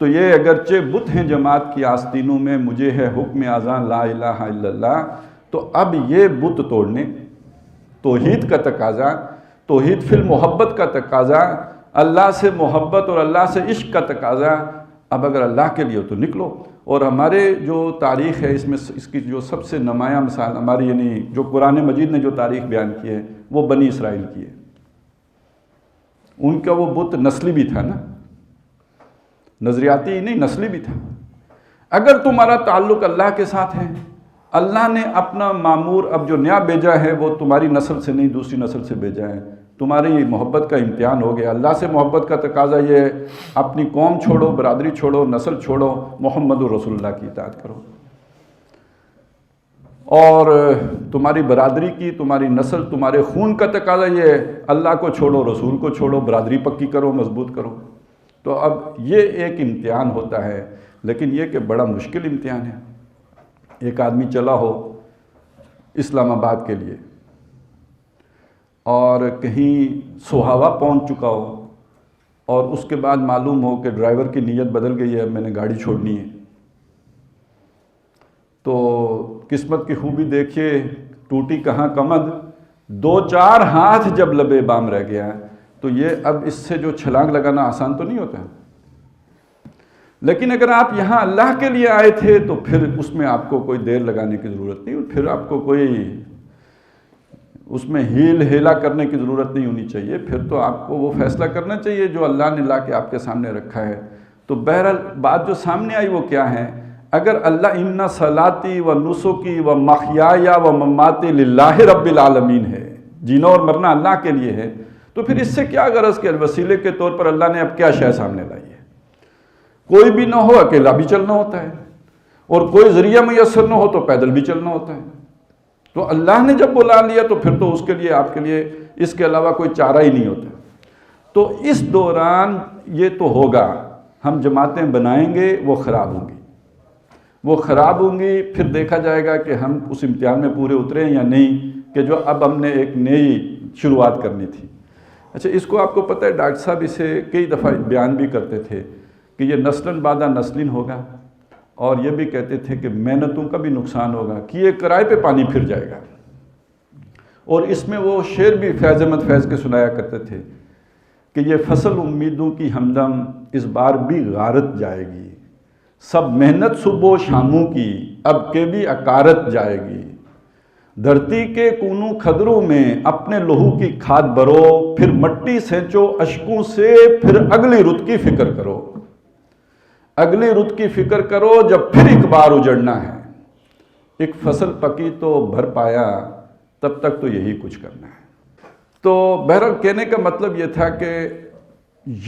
A: تو یہ اگرچہ بت ہیں جماعت کی آستینوں میں، مجھے ہے حکم اذان لا الہ الا اللہ، تو اب یہ بت توڑنے، توحید کا تقاضا، توحید فی المحبت کا تقاضا، اللہ سے محبت اور اللہ سے عشق کا تقاضا، اب اگر اللہ کے لیے تو نکلو۔ اور ہمارے جو تاریخ ہے اس میں اس کی جو سب سے نمایاں مثال ہماری، یعنی جو قرآن مجید نے جو تاریخ بیان کی ہے وہ بنی اسرائیل کی ہے۔ ان کا وہ بت نسلی بھی تھا نا، نظریاتی ہی نہیں، نسلی بھی تھا۔ اگر تمہارا تعلق اللہ کے ساتھ ہے، اللہ نے اپنا معمور اب جو نیا بھیجا ہے وہ تمہاری نسل سے نہیں دوسری نسل سے بھیجا ہے، تمہاری محبت کا امتحان ہو گیا۔ اللہ سے محبت کا تقاضا یہ ہے اپنی قوم چھوڑو، برادری چھوڑو، نسل چھوڑو، محمد رسول اللہ کی اطاعت کرو۔ اور تمہاری برادری کی، تمہاری نسل، تمہارے خون کا تقاضا یہ ہے اللہ کو چھوڑو، رسول کو چھوڑو، برادری پکی کرو، مضبوط کرو۔ تو اب یہ ایک امتحان ہوتا ہے، لیکن یہ کہ بڑا مشکل امتحان ہے۔ ایک آدمی چلا ہو اسلام آباد کے لیے اور کہیں سہاوا پہنچ چکا ہو، اور اس کے بعد معلوم ہو کہ ڈرائیور کی نیت بدل گئی ہے، میں نے گاڑی چھوڑنی ہے، تو قسمت کی خوبی دیکھیے، ٹوٹی کہاں کمد، 2-4 ہاتھ جب لبے بام رہ گیا ہے، تو یہ اب اس سے جو چھلانگ لگانا آسان تو نہیں ہوتا۔ لیکن اگر آپ یہاں اللہ کے لیے آئے تھے تو پھر اس میں آپ کو کوئی دیر لگانے کی ضرورت نہیں، پھر آپ کو کوئی اس میں ہیل ہیلا کرنے کی ضرورت نہیں ہونی چاہیے، پھر تو آپ کو وہ فیصلہ کرنا چاہیے جو اللہ نے لا کے آپ کے سامنے رکھا ہے۔ تو بہرحال بات جو سامنے آئی وہ کیا ہے؟ اگر اللہ ان صلاتی و نسکی و محیایا و مماتی للہ رب العالمین ہے، جینا اور مرنا اللہ کے لیے ہے، تو پھر اس سے کیا غرض کہ وسیلے کے طور پر اللہ نے اب کیا شے سامنے لائی ہے؟ کوئی بھی نہ ہو اکیلا بھی چلنا ہوتا ہے، اور کوئی ذریعہ میسر نہ ہو تو پیدل بھی چلنا ہوتا ہے۔ تو اللہ نے جب بلا لیا تو پھر تو اس کے لیے آپ کے لیے اس کے علاوہ کوئی چارہ ہی نہیں ہوتا۔ تو اس دوران یہ تو ہوگا، ہم جماعتیں بنائیں گے، وہ خراب ہوں گی، وہ خراب ہوں گی، پھر دیکھا جائے گا کہ ہم اس امتحان میں پورے اترے ہیں یا نہیں، کہ جو اب ہم نے ایک نئی شروعات کرنی تھی۔ اچھا، اس کو آپ کو پتہ ہے ڈاکٹر صاحب اسے کئی دفعہ بیان بھی کرتے تھے کہ یہ نسلاً بعد نسلین ہوگا، اور یہ بھی کہتے تھے کہ محنتوں کا بھی نقصان ہوگا، کہ یہ کرائے پہ پانی پھر جائے گا۔ اور اس میں وہ شعر بھی فیض احمد فیض کے سنایا کرتے تھے کہ یہ فصل امیدوں کی ہمدم اس بار بھی غارت جائے گی، سب محنت صبح و شاموں کی اب کے بھی اکارت جائے گی، دھرتی کے کونوں کھدروں میں اپنے لہو کی کھاد بھرو، پھر مٹی سینچو اشکوں سے، پھر اگلی رت کی فکر کرو، اگلی رت کی فکر کرو جب پھر ایک بار اجڑنا ہے، ایک فصل پکی تو بھر پایا، تب تک تو یہی کچھ کرنا ہے۔ تو بہرحال کہنے کا مطلب یہ تھا کہ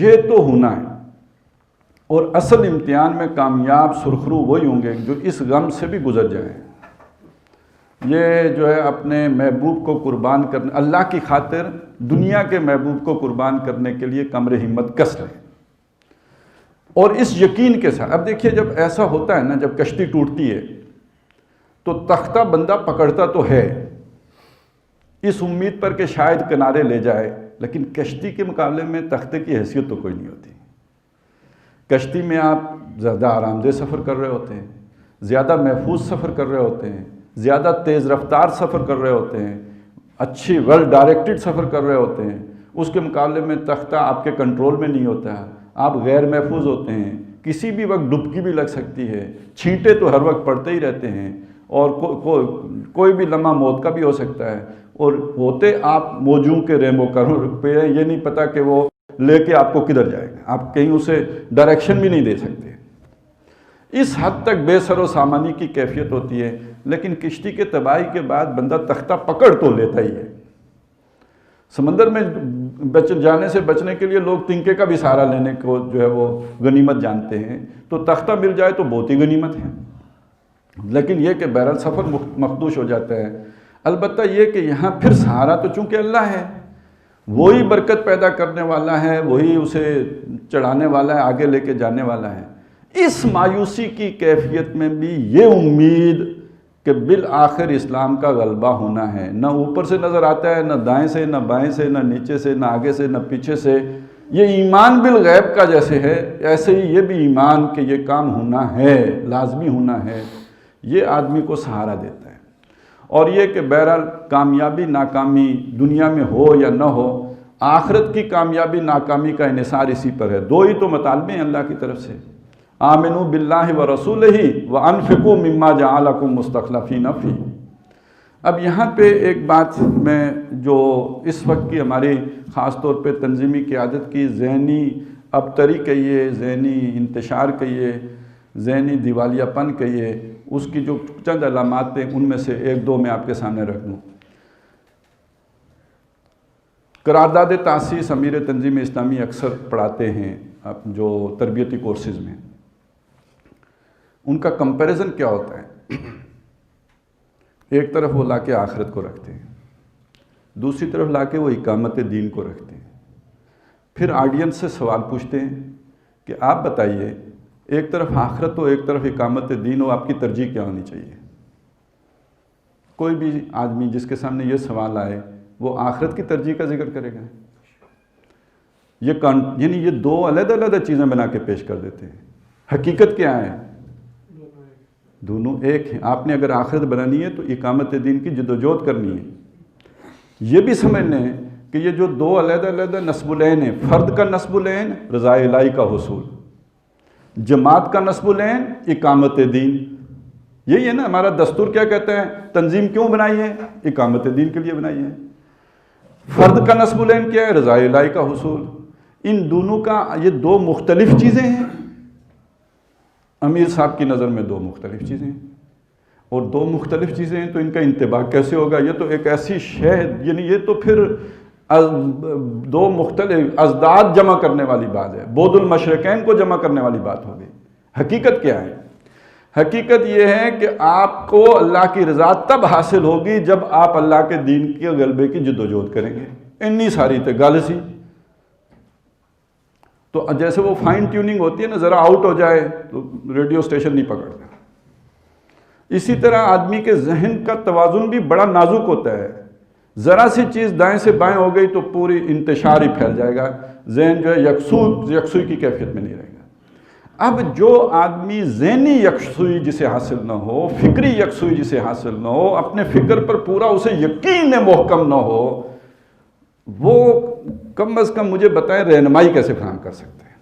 A: یہ تو ہونا ہے، اور اصل امتحان میں کامیاب سرخرو وہی ہوں گے جو اس غم سے بھی گزر جائیں۔ یہ جو ہے اپنے محبوب کو قربان کرنے، اللہ کی خاطر دنیا کے محبوب کو قربان کرنے کے لیے کمر ہمت کس لیں، اور اس یقین کے ساتھ۔ اب دیکھیے جب ایسا ہوتا ہے نا، جب کشتی ٹوٹتی ہے تو تختہ بندہ پکڑتا تو ہے اس امید پر کہ شاید کنارے لے جائے، لیکن کشتی کے مقابلے میں تختے کی حیثیت تو کوئی نہیں ہوتی۔ کشتی میں آپ زیادہ آرام دہ سفر کر رہے ہوتے ہیں، زیادہ محفوظ سفر کر رہے ہوتے ہیں، زیادہ تیز رفتار سفر کر رہے ہوتے ہیں، اچھی ویل ڈائریکٹڈ سفر کر رہے ہوتے ہیں۔ اس کے مقابلے میں تختہ آپ کے کنٹرول میں نہیں ہوتا ہے، آپ غیر محفوظ ہوتے ہیں، کسی بھی وقت ڈبکی بھی لگ سکتی ہے، چھینٹے تو ہر وقت پڑتے ہی رہتے ہیں، اور کوئی بھی لمحہ موت کا بھی ہو سکتا ہے، اور ہوتے آپ موجوں کے ریمبو کروں پہ یہ نہیں پتا کہ وہ لے کے آپ کو کدھر جائے گا، آپ کہیں اسے ڈائریکشن بھی نہیں دے سکتے۔ اس حد تک بے سر و سامانی کی کیفیت ہوتی ہے، لیکن کشتی کے تباہی کے بعد بندہ تختہ پکڑ تو لیتا ہی ہے۔ سمندر میں جانے سے بچنے کے لیے لوگ تنکے کا بھی سہارا لینے کو جو ہے وہ غنیمت جانتے ہیں، تو تختہ مل جائے تو بہت ہی غنیمت ہے، لیکن یہ کہ بہرحال سفر مخدوش ہو جاتا ہے۔ البتہ یہ کہ یہاں پھر سہارا تو چونکہ اللہ ہے، وہی برکت پیدا کرنے والا ہے، وہی اسے چڑھانے والا ہے، آگے لے کے جانے والا ہے۔ اس مایوسی کی کیفیت میں بھی یہ امید کہ بالآخر اسلام کا غلبہ ہونا ہے، نہ اوپر سے نظر آتا ہے، نہ دائیں سے، نہ بائیں سے، نہ نیچے سے، نہ آگے سے، نہ پیچھے سے۔ یہ ایمان بالغیب کا جیسے ہے، ایسے ہی یہ بھی ایمان کہ یہ کام ہونا ہے، لازمی ہونا ہے، یہ آدمی کو سہارا دیتا ہے۔ اور یہ کہ بہرحال کامیابی ناکامی دنیا میں ہو یا نہ ہو، آخرت کی کامیابی ناکامی کا انحصار اسی پر ہے۔ دو ہی تو مطالبے ہیں اللہ کی طرف سے، آمنوا باللہ ورسولہ وانفقوا مما جعلکم مستخلفین فیہ۔ اب یہاں پہ ایک بات میں جو اس وقت کی ہماری خاص طور پہ تنظیمی قیادت کی ذہنی ابتری کہیے، ذہنی انتشار کہیے، ذہنی دیوالیہ پن کہیے، اس کی جو چند علامات ہیں ان میں سے ایک دو میں آپ کے سامنے رکھ دوں۔ قرارداد تاسیس امیر تنظیم اسلامی اکثر پڑھاتے ہیں جو تربیتی کورسز میں، ان کا کمپیریزن کیا ہوتا ہے؟ ایک طرف وہ لا کے آخرت کو رکھتے ہیں، دوسری طرف لا کے وہ اقامت دین کو رکھتے ہیں۔ پھر آڈینس سے سوال پوچھتے ہیں کہ آپ بتائیے، ایک طرف آخرت ہو ایک طرف اقامت دین ہو، آپ کی ترجیح کیا ہونی چاہیے؟ کوئی بھی آدمی جس کے سامنے یہ سوال آئے وہ آخرت کی ترجیح کا ذکر کرے گا؟ یعنی یہ دو علیحدہ علیحدہ چیزیں بنا کے پیش کر دیتے ہیں۔ حقیقت کیا ہے؟ دونوں ایک ہیں۔ آپ نے اگر آخرت بنانی ہے تو اقامت دین کی جدوجہد کرنی ہے۔ یہ بھی سمجھ لیں کہ یہ جو دو علیحدہ علیحدہ نصب العین ہیں، فرد کا نصب العین رضا الہی کا حصول، جماعت کا نصب العین اقامت دین۔ یہی ہے نا ہمارا دستور، کیا کہتا ہے؟ تنظیم کیوں بنائی ہے؟ اقامت دین کے لیے بنائی ہے۔ فرد کا نصب العین کیا ہے؟ رضا الہی کا حصول۔ ان دونوں کا یہ دو مختلف چیزیں ہیں، امیر صاحب کی نظر میں دو مختلف چیزیں ہیں، اور دو مختلف چیزیں ہیں تو ان کا انطباق کیسے ہوگا؟ یہ تو ایک ایسی شے، یعنی یہ تو پھر دو مختلف ازداد جمع کرنے والی بات ہے، بعد المشرقین کو جمع کرنے والی بات ہوگی۔ حقیقت کیا ہے؟ حقیقت یہ ہے کہ آپ کو اللہ کی رضا تب حاصل ہوگی جب آپ اللہ کے دین کے غلبے کی جدوجہد کریں گے۔ اتنی ساری تے گل سی، تو جیسے وہ فائن ٹیوننگ ہوتی ہے نا، ذرا آؤٹ ہو جائے تو ریڈیو اسٹیشن نہیں پکڑتا، اسی طرح آدمی کے ذہن کا توازن بھی بڑا نازک ہوتا ہے۔ ذرا سی چیز دائیں سے بائیں ہو گئی تو پوری انتشار ہی پھیل جائے گا، ذہن جو ہے یکسوئی کی کیفیت میں نہیں رہے گا۔ اب جو آدمی ذہنی یکسوئی جسے حاصل نہ ہو، فکری یکسوئی جسے حاصل نہ ہو، اپنے فکر پر پورا اسے یقین محکم نہ ہو، وہ کم از کم مجھے بتائیں رہنمائی کیسے فراہم کر سکتے ہیں؟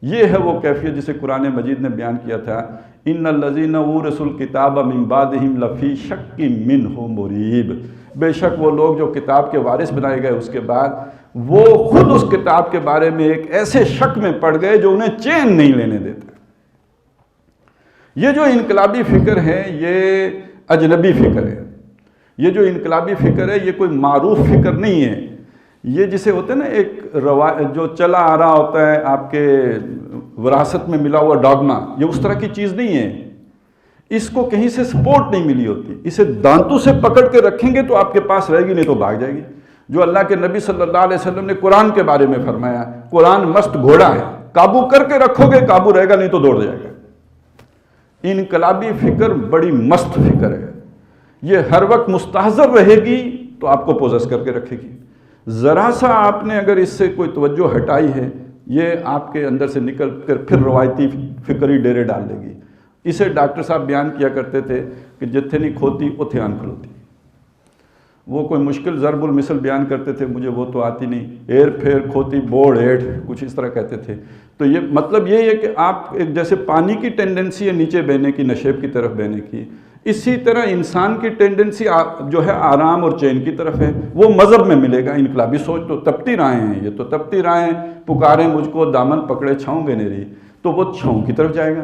A: یہ ہے وہ کیفیت جسے قرآن مجید نے بیان کیا تھا، ان الذین اورثوا الکتاب من بعدہم لفی شک منہ مریب۔ بے شک وہ لوگ جو کتاب کے وارث بنائے گئے اس کے بعد، وہ خود اس کتاب کے بارے میں ایک ایسے شک میں پڑ گئے جو انہیں چین نہیں لینے دیتا۔ یہ جو انقلابی فکر ہے یہ اجنبی فکر ہے، یہ جو انقلابی فکر ہے یہ کوئی معروف فکر نہیں ہے۔ یہ جسے ہوتا ہے نا ایک جو چلا آ رہا ہوتا ہے آپ کے وراثت میں ملا ہوا ڈاگما، یہ اس طرح کی چیز نہیں ہے۔ اس کو کہیں سے سپورٹ نہیں ملی ہوتی، اسے دانتوں سے پکڑ کے رکھیں گے تو آپ کے پاس رہے گی، نہیں تو بھاگ جائے گی۔ جو اللہ کے نبی صلی اللہ علیہ وسلم نے قرآن کے بارے میں فرمایا، قرآن مست گھوڑا ہے، قابو کر کے رکھو گے قابو رہے گا، نہیں تو دوڑ جائے گا۔ انقلابی فکر بڑی مست فکر ہے، یہ ہر وقت مستحضر رہے گی تو آپ کو پوزیس کر کے رکھے گی۔ ذرا سا آپ نے اگر اس سے کوئی توجہ ہٹائی ہے، یہ آپ کے اندر سے نکل کر پھر روایتی فکری ڈیرے ڈال دے گی۔ اسے ڈاکٹر صاحب بیان کیا کرتے تھے کہ جتھے نہیں کھوتی اتھے آن کھلوتی۔ وہ کوئی مشکل ضرب المثل بیان کرتے تھے، مجھے وہ تو آتی نہیں، ایر پھیر کھوتی بوڑ ایٹ، کچھ اس طرح کہتے تھے۔ تو یہ مطلب یہ ہے کہ آپ ایک جیسے پانی کی ٹینڈنسی ہے نیچے بہنے کی، نشیب کی طرف بہنے کی، اسی طرح انسان کی ٹینڈنسی جو ہے آرام اور چین کی طرف ہے، وہ مذہب میں ملے گا۔ انقلابی سوچ تو تپتی راہیں ہیں، یہ تو تپتی راہیں پکاریں مجھ کو، دامن پکڑے چھاؤں گے نیری، تو وہ چھاؤں کی طرف جائے گا،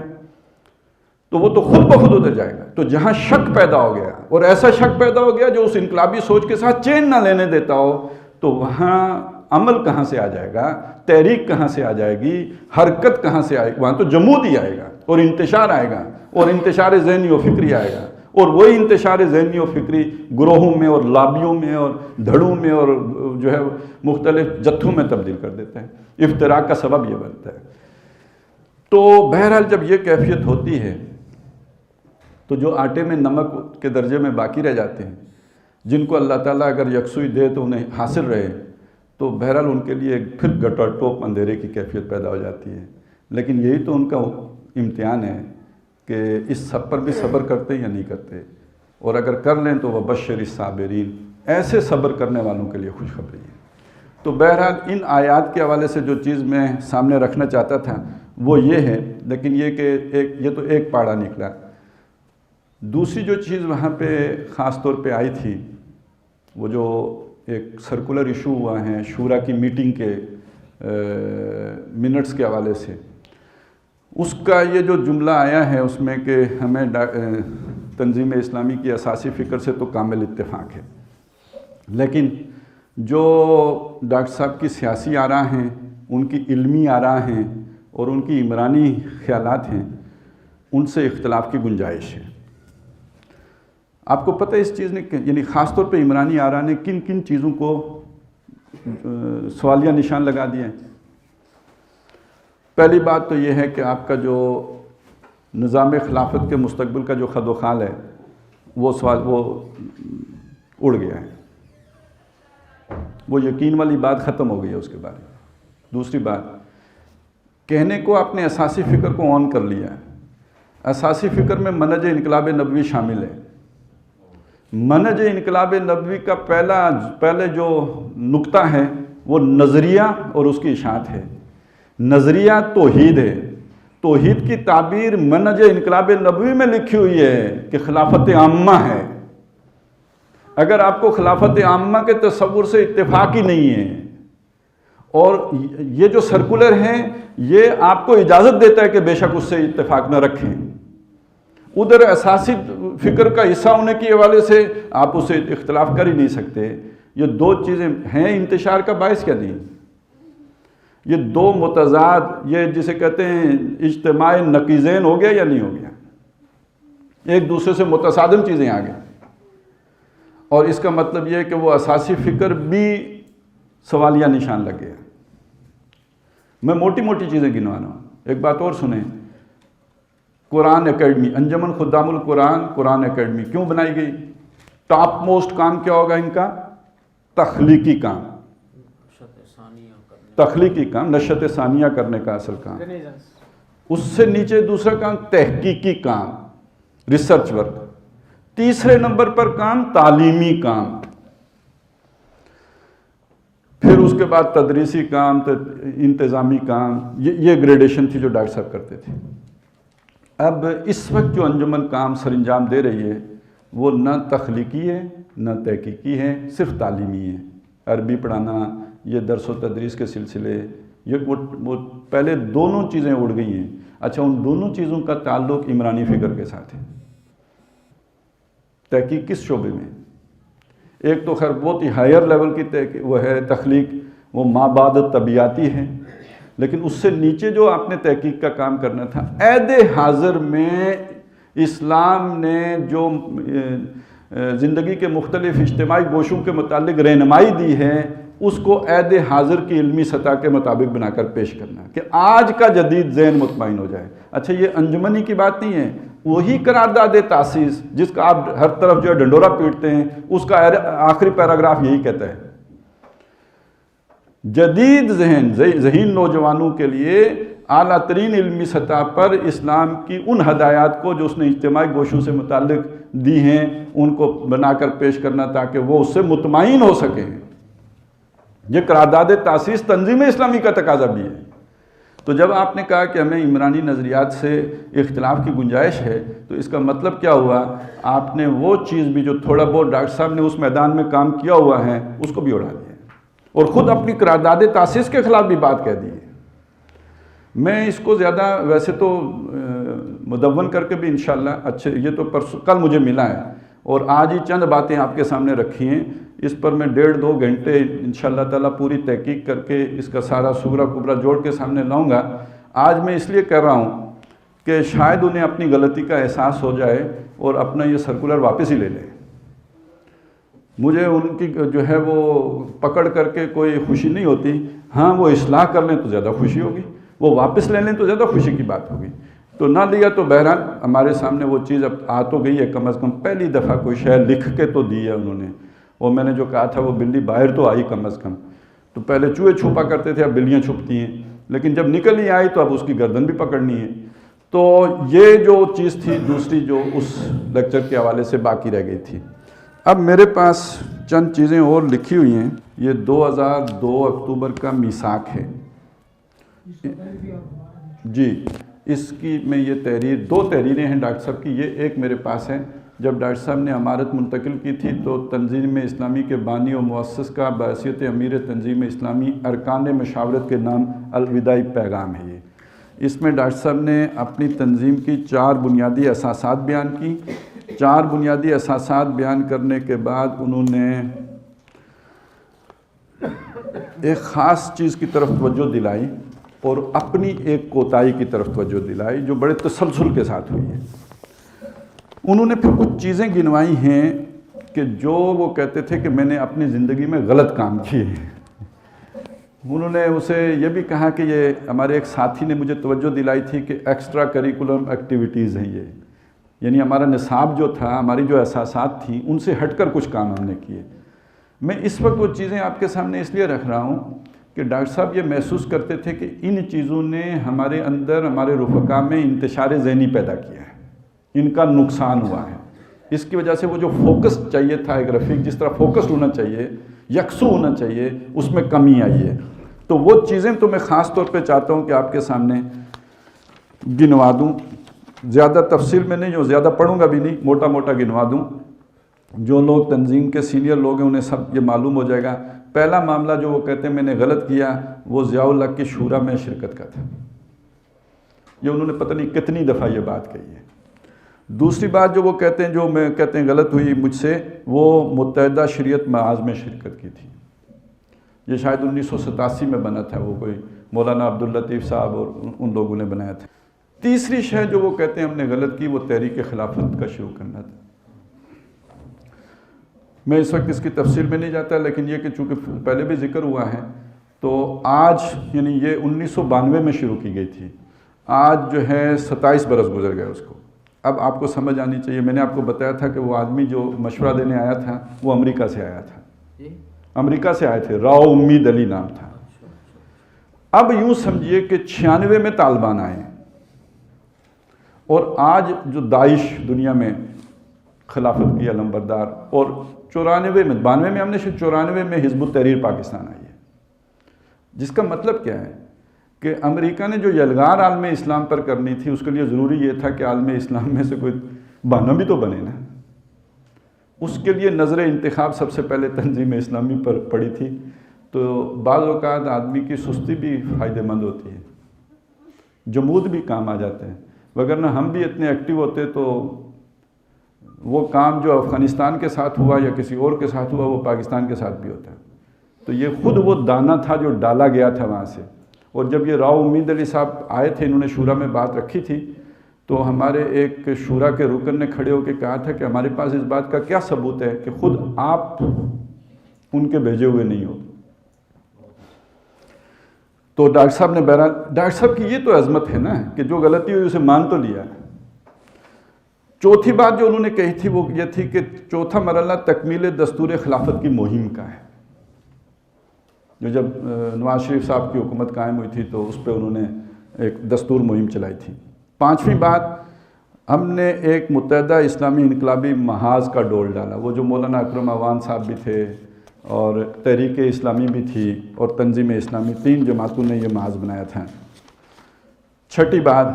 A: تو وہ تو خود بخود ادھر جائے گا۔ تو جہاں شک پیدا ہو گیا، اور ایسا شک پیدا ہو گیا جو اس انقلابی سوچ کے ساتھ چین نہ لینے دیتا ہو، تو وہاں عمل کہاں سے آ جائے گا، تحریک کہاں سے آ جائے گی، حرکت کہاں سے آئے گی؟ وہاں تو جمود ہی آئے گا، اور انتشار آئے گا، اور انتشار ذہنی و فکری آئے گا، اور وہی انتشار ذہنی و فکری گروہوں میں اور لابیوں میں اور دھڑوں میں اور جو ہے مختلف جتھوں میں تبدیل کر دیتا ہے۔ افتراق کا سبب یہ بنتا ہے۔ تو بہرحال جب یہ کیفیت ہوتی ہے تو جو آٹے میں نمک کے درجے میں باقی رہ جاتے ہیں، جن کو اللہ تعالیٰ اگر یکسوئی دے تو انہیں حاصل رہے، تو بہرحال ان کے لیے پھر گٹر ٹوپ اندھیرے کی کیفیت پیدا ہو جاتی ہے۔ لیکن یہی تو ان کا امتحان ہے کہ اس سب پر بھی صبر کرتے یا نہیں کرتے، اور اگر کر لیں تو وبشر الصابرین، ایسے صبر کرنے والوں کے لیے خوشخبری ہے۔ تو بہرحال ان آیات کے حوالے سے جو چیز میں سامنے رکھنا چاہتا تھا وہ یہ ہے، لیکن یہ کہ یہ تو ایک پاڑا نکلا۔ دوسری جو چیز وہاں پہ خاص طور پہ آئی تھی، وہ جو ایک سرکولر ایشو ہوا ہے شورا کی میٹنگ کے منٹس کے حوالے سے، اس کا یہ جو جملہ آیا ہے اس میں کہ ہمیں تنظیم اسلامی کی اساسی فکر سے تو کامل اتفاق ہے، لیکن جو ڈاکٹر صاحب کی سیاسی آراء ہیں، ان کی علمی آراء ہیں اور ان کی عمرانی خیالات ہیں، ان سے اختلاف کی گنجائش ہے۔ آپ کو پتہ ہے اس چیز نے یعنی خاص طور پہ عمرانی آراء نے کن کن چیزوں کو سوالیہ نشان لگا دیا ہے؟ پہلی بات تو یہ ہے کہ آپ کا جو نظام خلافت کے مستقبل کا جو خد و خال ہے وہ اڑ گیا ہے، وہ یقین والی بات ختم ہو گئی ہے اس کے بارے میں۔ دوسری بات، کہنے کو آپ نے اساسی فکر کو آن کر لیا ہے۔ اساسی فکر میں منہج انقلاب نبوی شامل ہے۔ منہج انقلاب نبوی کا پہلے جو نقطہ ہے وہ نظریہ اور اس کی اشاعت ہے۔ نظریہ توحید ہے۔ توحید کی تعبیر منہج انقلاب نبوی میں لکھی ہوئی ہے کہ خلافت عامہ ہے۔ اگر آپ کو خلافت عامہ کے تصور سے اتفاق ہی نہیں ہے، اور یہ جو سرکولر ہیں یہ آپ کو اجازت دیتا ہے کہ بے شک اس سے اتفاق نہ رکھیں، ادھر اساسی فکر کا حصہ ہونے کے حوالے سے آپ اسے اختلاف کر ہی نہیں سکتے۔ یہ دو چیزیں ہیں، انتشار کا باعث کیا نہیں؟ یہ دو متضاد، یہ جسے کہتے ہیں اجتماع نقیضین ہو گیا یا نہیں ہو گیا؟ ایک دوسرے سے متصادم چیزیں آ گئی، اور اس کا مطلب یہ ہے کہ وہ اساسی فکر بھی سوالیہ نشان لگ گیا۔ میں موٹی موٹی چیزیں گنوا رہا ہوں، ایک بات اور سنیں۔ قرآن اکیڈمی، انجمن خدام القرآن قرآن اکیڈمی کیوں بنائی گئی؟ ٹاپ موسٹ کام کیا ہوگا ان کا؟ تخلیقی کام، تخلیقی کام، نشت ثانیہ کرنے کا اصل کام۔ اس سے نیچے دوسرا کام تحقیقی کام، ریسرچ ورک۔ تیسرے نمبر پر کام تعلیمی کام، پھر اس کے بعد تدریسی کام، انتظامی کام۔ یہ گریڈیشن تھی جو ڈاکٹر صاحب کرتے تھے۔ اب اس وقت جو انجمن کام سر انجام دے رہی ہے وہ نہ تخلیقی ہے نہ تحقیقی ہے، صرف تعلیمی ہے۔ عربی پڑھانا، یہ درس و تدریس کے سلسلے، یہ وہ پہلے دونوں چیزیں اڑ گئی ہیں۔ اچھا، ان دونوں چیزوں کا تعلق عمرانی فکر کے ساتھ ہے۔ تحقیق کس شعبے میں؟ ایک تو خیر بہت ہی ہائر لیول کی تحقیق وہ ہے تخلیق، وہ ما بعد طبیعاتی ہے، لیکن اس سے نیچے جو آپ نے تحقیق کا کام کرنا تھا، عہد حاضر میں اسلام نے جو زندگی کے مختلف اجتماعی گوشوں کے متعلق رہنمائی دی ہے اس کو عہد حاضر کی علمی سطح کے مطابق بنا کر پیش کرنا کہ آج کا جدید ذہن مطمئن ہو جائے۔ اچھا یہ انجمنی کی بات نہیں ہے، وہی قرارداد تاسیس جس کا آپ ہر طرف جو ہے ڈنڈورا پیٹتے ہیں، اس کا آخری پیراگراف یہی کہتا ہے جدید ذہین نوجوانوں کے لیے اعلیٰ ترین علمی سطح پر اسلام کی ان ہدایات کو جو اس نے اجتماعی گوشوں سے متعلق دی ہیں ان کو بنا کر پیش کرنا تاکہ وہ اس سے مطمئن ہو سکیں۔ یہ قرارداد تاسیس تنظیم اسلامی کا تقاضا بھی ہے۔ تو جب آپ نے کہا کہ ہمیں عمرانی نظریات سے اختلاف کی گنجائش ہے تو اس کا مطلب کیا ہوا؟ آپ نے وہ چیز بھی جو تھوڑا بہت ڈاکٹر صاحب نے اس میدان میں کام کیا ہوا ہے اس کو بھی اڑا دیا اور خود اپنی قرارداد تاسیس کے خلاف بھی بات کہہ دی ہے۔ میں اس کو زیادہ ویسے تو مدون کر کے بھی انشاءاللہ اچھے، یہ تو کل مجھے ملا ہے اور آج ہی چند باتیں آپ کے سامنے رکھی ہیں، اس پر میں 1.5-2 گھنٹے انشاءاللہ تعالیٰ پوری تحقیق کر کے اس کا سارا صغرا کبرا جوڑ کے سامنے لاؤں گا۔ آج میں اس لیے کہہ رہا ہوں کہ شاید انہیں اپنی غلطی کا احساس ہو جائے اور اپنا یہ سرکولر واپس ہی لے لیں۔ مجھے ان کی جو ہے وہ پکڑ کر کے کوئی خوشی نہیں ہوتی، ہاں وہ اصلاح کر لیں تو زیادہ خوشی ہوگی، وہ واپس لے لیں تو زیادہ خوشی کی بات ہوگی۔ تو نہ لیا تو بہرحال ہمارے سامنے وہ چیز اب آ تو گئی ہے، کم از کم پہلی دفعہ کوئی شے لکھ کے تو دی ہے انہوں نے، اور میں نے جو کہا تھا وہ بلی باہر تو آئی کم از کم۔ تو پہلے چوہے چھپا کرتے تھے، اب بلیاں چھپتی ہیں، لیکن جب نکل ہی آئی تو اب اس کی گردن بھی پکڑنی ہے۔ تو یہ جو چیز تھی دوسری جو اس لیکچر کے حوالے سے باقی رہ گئی تھی۔ اب میرے پاس چند چیزیں اور لکھی ہوئی ہیں۔ یہ 2002 اکتوبر کا میثاق ہے جی، اس کی میں یہ تحریر، 2 تحریریں ہیں ڈاکٹر صاحب کی، یہ ایک میرے پاس ہے۔ جب ڈاکٹر صاحب نے امارت منتقل کی تھی تو تنظیم اسلامی کے بانی و مؤسس کا بحیثیت امیر تنظیم اسلامی ارکان مشاورت کے نام الوداعی پیغام ہے۔ یہ اس میں ڈاکٹر صاحب نے اپنی تنظیم کی 4 بنیادی اساسات بیان کی۔ 4 بنیادی اساسات بیان کرنے کے بعد انہوں نے ایک خاص چیز کی طرف توجہ دلائی اور اپنی ایک کوتاہی کی طرف توجہ دلائی جو بڑے تسلسل کے ساتھ ہوئی ہے۔ انہوں نے پھر کچھ چیزیں گنوائی ہیں کہ جو وہ کہتے تھے کہ میں نے اپنی زندگی میں غلط کام کیے ہیں۔ انہوں نے اسے یہ بھی کہا کہ یہ ہمارے ایک ساتھی نے مجھے توجہ دلائی تھی کہ ایکسٹرا کریکولم ایکٹیویٹیز ہیں یہ، یعنی ہمارا نصاب جو تھا، ہماری جو اساسات تھیں ان سے ہٹ کر کچھ کام ہم نے کیے۔ میں اس وقت وہ چیزیں آپ کے سامنے اس لیے رکھ رہا ہوں کہ ڈاکٹر صاحب یہ محسوس کرتے تھے کہ ان چیزوں نے ہمارے اندر، ہمارے رفقا میں انتشار ذہنی پیدا کیا ہے، ان کا نقصان ہوا ہے۔ اس کی وجہ سے وہ جو فوکس چاہیے تھا، ایک رفیق جس طرح فوکسڈ ہونا چاہیے، یکسو ہونا چاہیے، اس میں کمی آئی ہے۔ تو وہ چیزیں تو میں خاص طور پہ چاہتا ہوں کہ آپ کے سامنے گنوا دوں، زیادہ تفصیل میں نہیں، جو زیادہ پڑھوں گا بھی نہیں، موٹا موٹا گنوا دوں۔ جو لوگ تنظیم کے سینئر لوگ ہیں انہیں سب یہ معلوم ہو جائے گا۔ پہلا معاملہ جو وہ کہتے ہیں میں نے غلط کیا، وہ ضیاء الحق کی شورا میں شرکت کا تھا۔ یہ انہوں نے پتہ نہیں کتنی دفعہ یہ بات کہی ہے۔ دوسری بات جو وہ کہتے ہیں، جو میں کہتے ہیں غلط ہوئی مجھ سے، وہ متحدہ شریعت معاذ میں شرکت کی تھی۔ یہ شاید 1987 میں بنا تھا، وہ کوئی مولانا عبداللطیف صاحب اور ان لوگوں نے بنایا تھا۔ تیسری شے جو وہ کہتے ہیں ہم نے غلط کی، وہ تحریک خلافت کا شروع کرنا تھا۔ میں اس وقت اس کی تفصیل میں نہیں جاتا، لیکن یہ کہ چونکہ پہلے بھی ذکر ہوا ہے تو آج، یعنی یہ 1992 میں شروع کی گئی تھی، آج جو ہے 27 برس گزر گئے اس کو۔ اب آپ کو سمجھ آنی چاہیے، میں نے آپ کو بتایا تھا کہ وہ آدمی جو مشورہ دینے آیا تھا وہ امریکہ سے آیا تھا، امریکہ سے آئے تھے، راؤ امید علی نام تھا۔ اب یوں سمجھیے کہ 96 میں طالبان آئے اور آج جو داعش دنیا میں خلافت کی علمبردار، اور 94 میں، 92 میں ہم نے 94 میں حزب التحریر پاکستان آئی ہے، جس کا مطلب کیا ہے کہ امریکہ نے جو یلغار عالم اسلام پر کرنی تھی، اس کے لیے ضروری یہ تھا کہ عالم اسلام میں سے کوئی بہانہ بھی تو بنے نا۔ اس کے لیے نظر انتخاب سب سے پہلے تنظیم اسلامی پر پڑی تھی۔ تو بعض اوقات آدمی کی سستی بھی فائدہ مند ہوتی ہے، جمود بھی کام آ جاتے ہیں، وگرنہ ہم بھی اتنے ایکٹیو ہوتے تو وہ کام جو افغانستان کے ساتھ ہوا یا کسی اور کے ساتھ ہوا وہ پاکستان کے ساتھ بھی ہوتا ہے۔ تو یہ خود وہ دانہ تھا جو ڈالا گیا تھا وہاں سے۔ اور جب یہ راؤ امید علی صاحب آئے تھے، انہوں نے شورا میں بات رکھی تھی، تو ہمارے ایک شورا کے رکن نے کھڑے ہو کے کہا تھا کہ ہمارے پاس اس بات کا کیا ثبوت ہے کہ خود آپ ان کے بھیجے ہوئے نہیں ہو. تو ڈاکٹر صاحب نے بہرحال، ڈاکٹر صاحب کی یہ تو عظمت ہے نا کہ جو غلطی ہوئی اسے مان تو لیا. چوتھی بات جو انہوں نے کہی تھی وہ یہ تھی کہ چوتھا مرحلہ تکمیل دستور خلافت کی مہم کا ہے. جو جب نواز شریف صاحب کی حکومت قائم ہوئی تھی تو اس پہ انہوں نے ایک دستور مہم چلائی تھی. پانچویں بات، ہم نے ایک متحدہ اسلامی انقلابی محاذ کا ڈول ڈالا. وہ جو مولانا اکرم عوان صاحب بھی تھے اور تحریک اسلامی بھی تھی اور تنظیم اسلامی، 3 جماعتوں نے یہ محاذ بنایا تھا. چھٹی بات،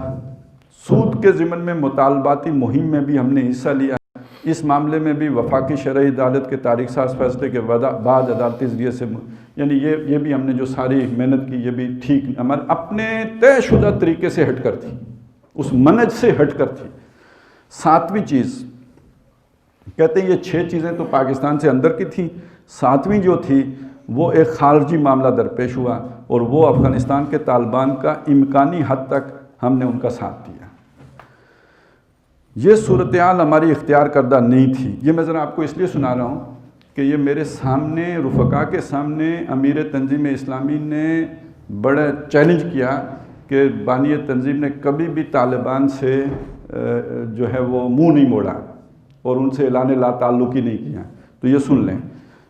A: سود کے ضمن میں مطالباتی مہم میں بھی ہم نے حصہ لیا. اس معاملے میں بھی وفاقی شرعی عدالت کے تاریخ ساز فیصلے کے بعد عدالتی ذریعے سے، یعنی یہ بھی ہم نے جو ساری محنت کی یہ بھی ٹھیک ہمارے اپنے طے شدہ طریقے سے ہٹ کر تھی، اس منہج سے ہٹ کر تھی. 7ویں چیز کہتے ہیں یہ 6 چیزیں تو پاکستان سے اندر کی تھیں، 7ویں جو تھی وہ ایک خارجی معاملہ درپیش ہوا اور وہ افغانستان کے طالبان کا امکانی حد تک ہم نے ان کا ساتھ دیا. یہ صورتحال ہماری اختیار کردہ نہیں تھی. یہ میں ذرا آپ کو اس لیے سنا رہا ہوں کہ یہ میرے سامنے رفقا کے سامنے امیر تنظیم اسلامی نے بڑا چیلنج کیا کہ بانی تنظیم نے کبھی بھی طالبان سے جو ہے وہ منہ نہیں موڑا اور ان سے اعلان لا تعلقی نہیں کیا. تو یہ سن لیں،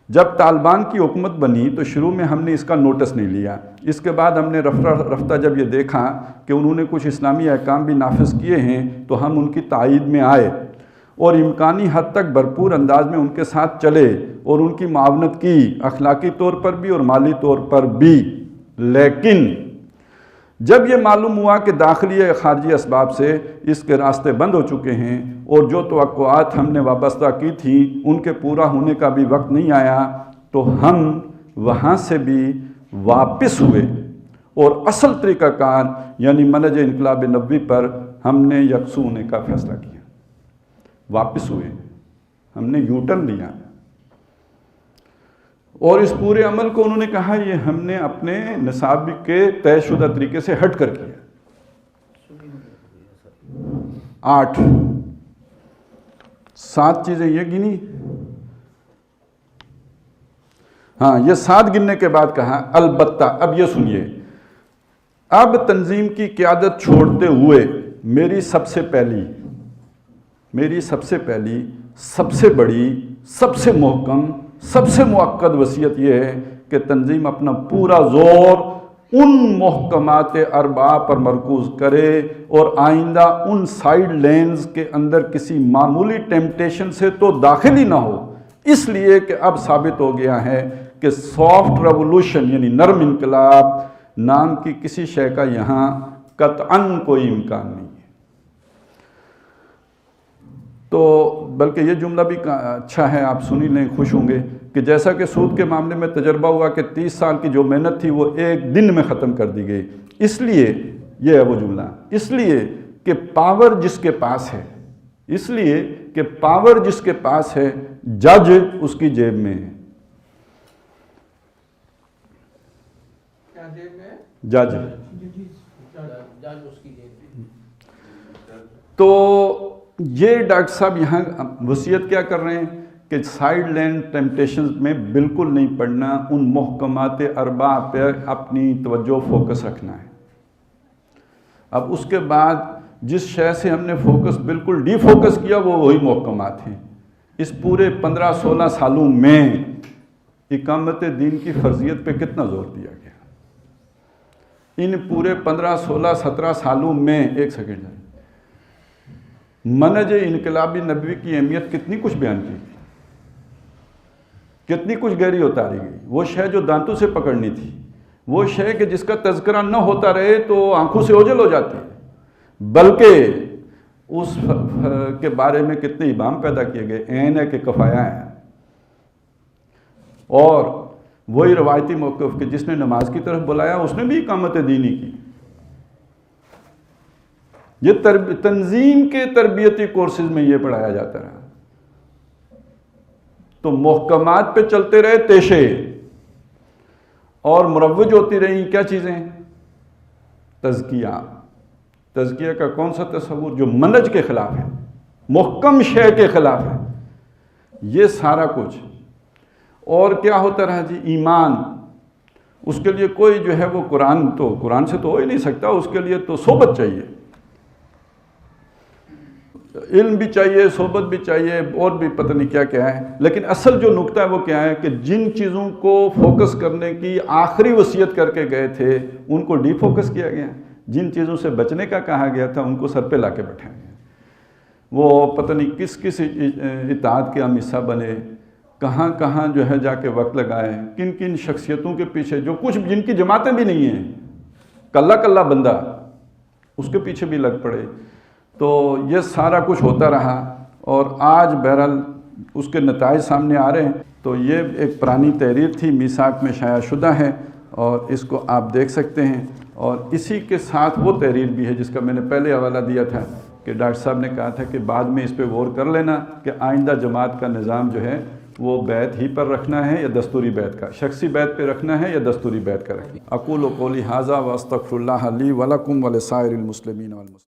A: جب طالبان کی حکومت بنی تو شروع میں ہم نے اس کا نوٹس نہیں لیا. اس کے بعد ہم نے رفتہ جب یہ دیکھا کہ انہوں نے کچھ اسلامی احکام بھی نافذ کیے ہیں تو ہم ان کی تائید میں آئے اور امکانی حد تک بھرپور انداز میں ان کے ساتھ چلے اور ان کی معاونت کی، اخلاقی طور پر بھی اور مالی طور پر بھی. لیکن جب یہ معلوم ہوا کہ داخلی یا خارجی اسباب سے اس کے راستے بند ہو چکے ہیں اور جو توقعات ہم نے وابستہ کی تھیں ان کے پورا ہونے کا بھی وقت نہیں آیا، تو ہم وہاں سے بھی واپس ہوئے اور اصل طریقہ کار یعنی منہج انقلاب نبوی پر ہم نے یکسو ہونے کا فیصلہ کیا. واپس ہوئے، ہم نے یو ٹرن لیا اور اس پورے عمل کو انہوں نے کہا یہ ہم نے اپنے نصاب کے طے شدہ طریقے سے ہٹ کر کیا. 8 7 چیزیں یہ گنی. ہاں، یہ 7 گننے کے بعد کہا البتہ اب یہ سنیے، اب تنظیم کی قیادت چھوڑتے ہوئے میری سب سے پہلی سب سے بڑی، سب سے محکم، سب سے مؤکد وصیت یہ ہے کہ تنظیم اپنا پورا زور ان محکمات اربعہ پر مرکوز کرے اور آئندہ ان سائیڈ لینز کے اندر کسی معمولی ٹیمپٹیشن سے تو داخل ہی نہ ہو، اس لیے کہ اب ثابت ہو گیا ہے کہ سافٹ ریولوشن یعنی نرم انقلاب نام کی کسی شے کا یہاں قطعاً کوئی امکان نہیں ہے. تو بلکہ یہ جملہ بھی اچھا ہے، آپ سنی لیں، خوش ہوں گے کہ جیسا کہ سود کے معاملے میں تجربہ ہوا کہ 30 سال کی جو محنت تھی وہ ایک دن میں ختم کر دی گئی. اس لیے یہ ہے وہ جملہ، اس لیے کہ پاور جس کے پاس ہے، جج اس کی جیب میں ہے. جج تو یہ ڈاکٹر صاحب یہاں وصیت کیا کر رہے ہیں کہ سائیڈ لینڈ ٹیمپٹیشنز میں بالکل نہیں پڑنا، ان محکمات اربعہ پہ اپنی توجہ فوکس رکھنا ہے. اب اس کے بعد جس شے سے ہم نے فوکس بالکل ڈی فوکس کیا وہ وہی محکمات ہیں. اس پورے 15-16 سالوں میں اقامت دین کی فرضیت پہ کتنا زور دیا گیا؟ ان پورے 15-16-17 سالوں میں، ایک سیکنڈ، منہج انقلابی نبوی کی اہمیت کتنی کچھ بیان کی گئی، کتنی کچھ گہری اتاری گئی. وہ شے جو دانتوں سے پکڑنی تھی، وہ شے کہ جس کا تذکرہ نہ ہوتا رہے تو آنکھوں سے اوجھل ہو جاتی ہے، بلکہ اس کے بارے میں کتنے ابہام پیدا کیے گئے. عین ہے کہ کفایا ہے. اور وہی روایتی موقف کہ جس نے نماز کی طرف بلایا اس نے بھی اقامت دینی کی. یہ تنظیم کے تربیتی کورسز میں یہ پڑھایا جاتا رہا. تو محکمات پہ چلتے رہے تیشے اور مروج ہوتی رہی کیا چیزیں؟ تزکیہ کا کون سا تصور جو منج کے خلاف ہے، محکم شے کے خلاف ہے، یہ سارا کچھ۔ اور کیا ہوتا رہا جی؟ ایمان، اس کے لیے کوئی جو ہے وہ قرآن سے تو ہو ہی نہیں سکتا، اس کے لیے تو صحبت چاہیے، علم بھی چاہیے، صحبت بھی چاہیے، اور بھی پتہ نہیں کیا کیا ہے۔ لیکن اصل جو نکتہ ہے وہ کیا ہے کہ جن چیزوں کو فوکس کرنے کی آخری وصیت کر کے گئے تھے ان کو ڈی فوکس کیا گیا، جن چیزوں سے بچنے کا کہا گیا تھا ان کو سر پہ لا کے بٹھایا گیا۔ وہ پتہ نہیں کس کس اطاعت کے ہم حصہ بنے، کہاں کہاں جو ہے جا کے وقت لگائے، کن کن شخصیتوں کے پیچھے، جو کچھ جن کی جماعتیں بھی نہیں ہیں، کلہ بندہ اس کے پیچھے بھی لگ پڑے۔ تو یہ سارا کچھ ہوتا رہا، اور آج بہرحال اس کے نتائج سامنے آ رہے ہیں۔ تو یہ ایک پرانی تحریر تھی، میثاق میں شائع شدہ ہے، اور اس کو آپ دیکھ سکتے ہیں۔ اور اسی کے ساتھ وہ تحریر بھی ہے جس کا میں نے پہلے حوالہ دیا تھا کہ ڈاکٹر صاحب نے کہا تھا کہ بعد میں اس پہ غور کر لینا کہ آئندہ جماعت کا نظام جو ہے وہ بیعت ہی پر رکھنا ہے یا دستوری بیعت کا، شخصی بیعت پہ رکھنا ہے یا دستوری بیعت کا رکھنا ہے۔ اقول قولی ھذا واستغفر اللہ لی ولکم ولسائر المسلمین والمسلمات۔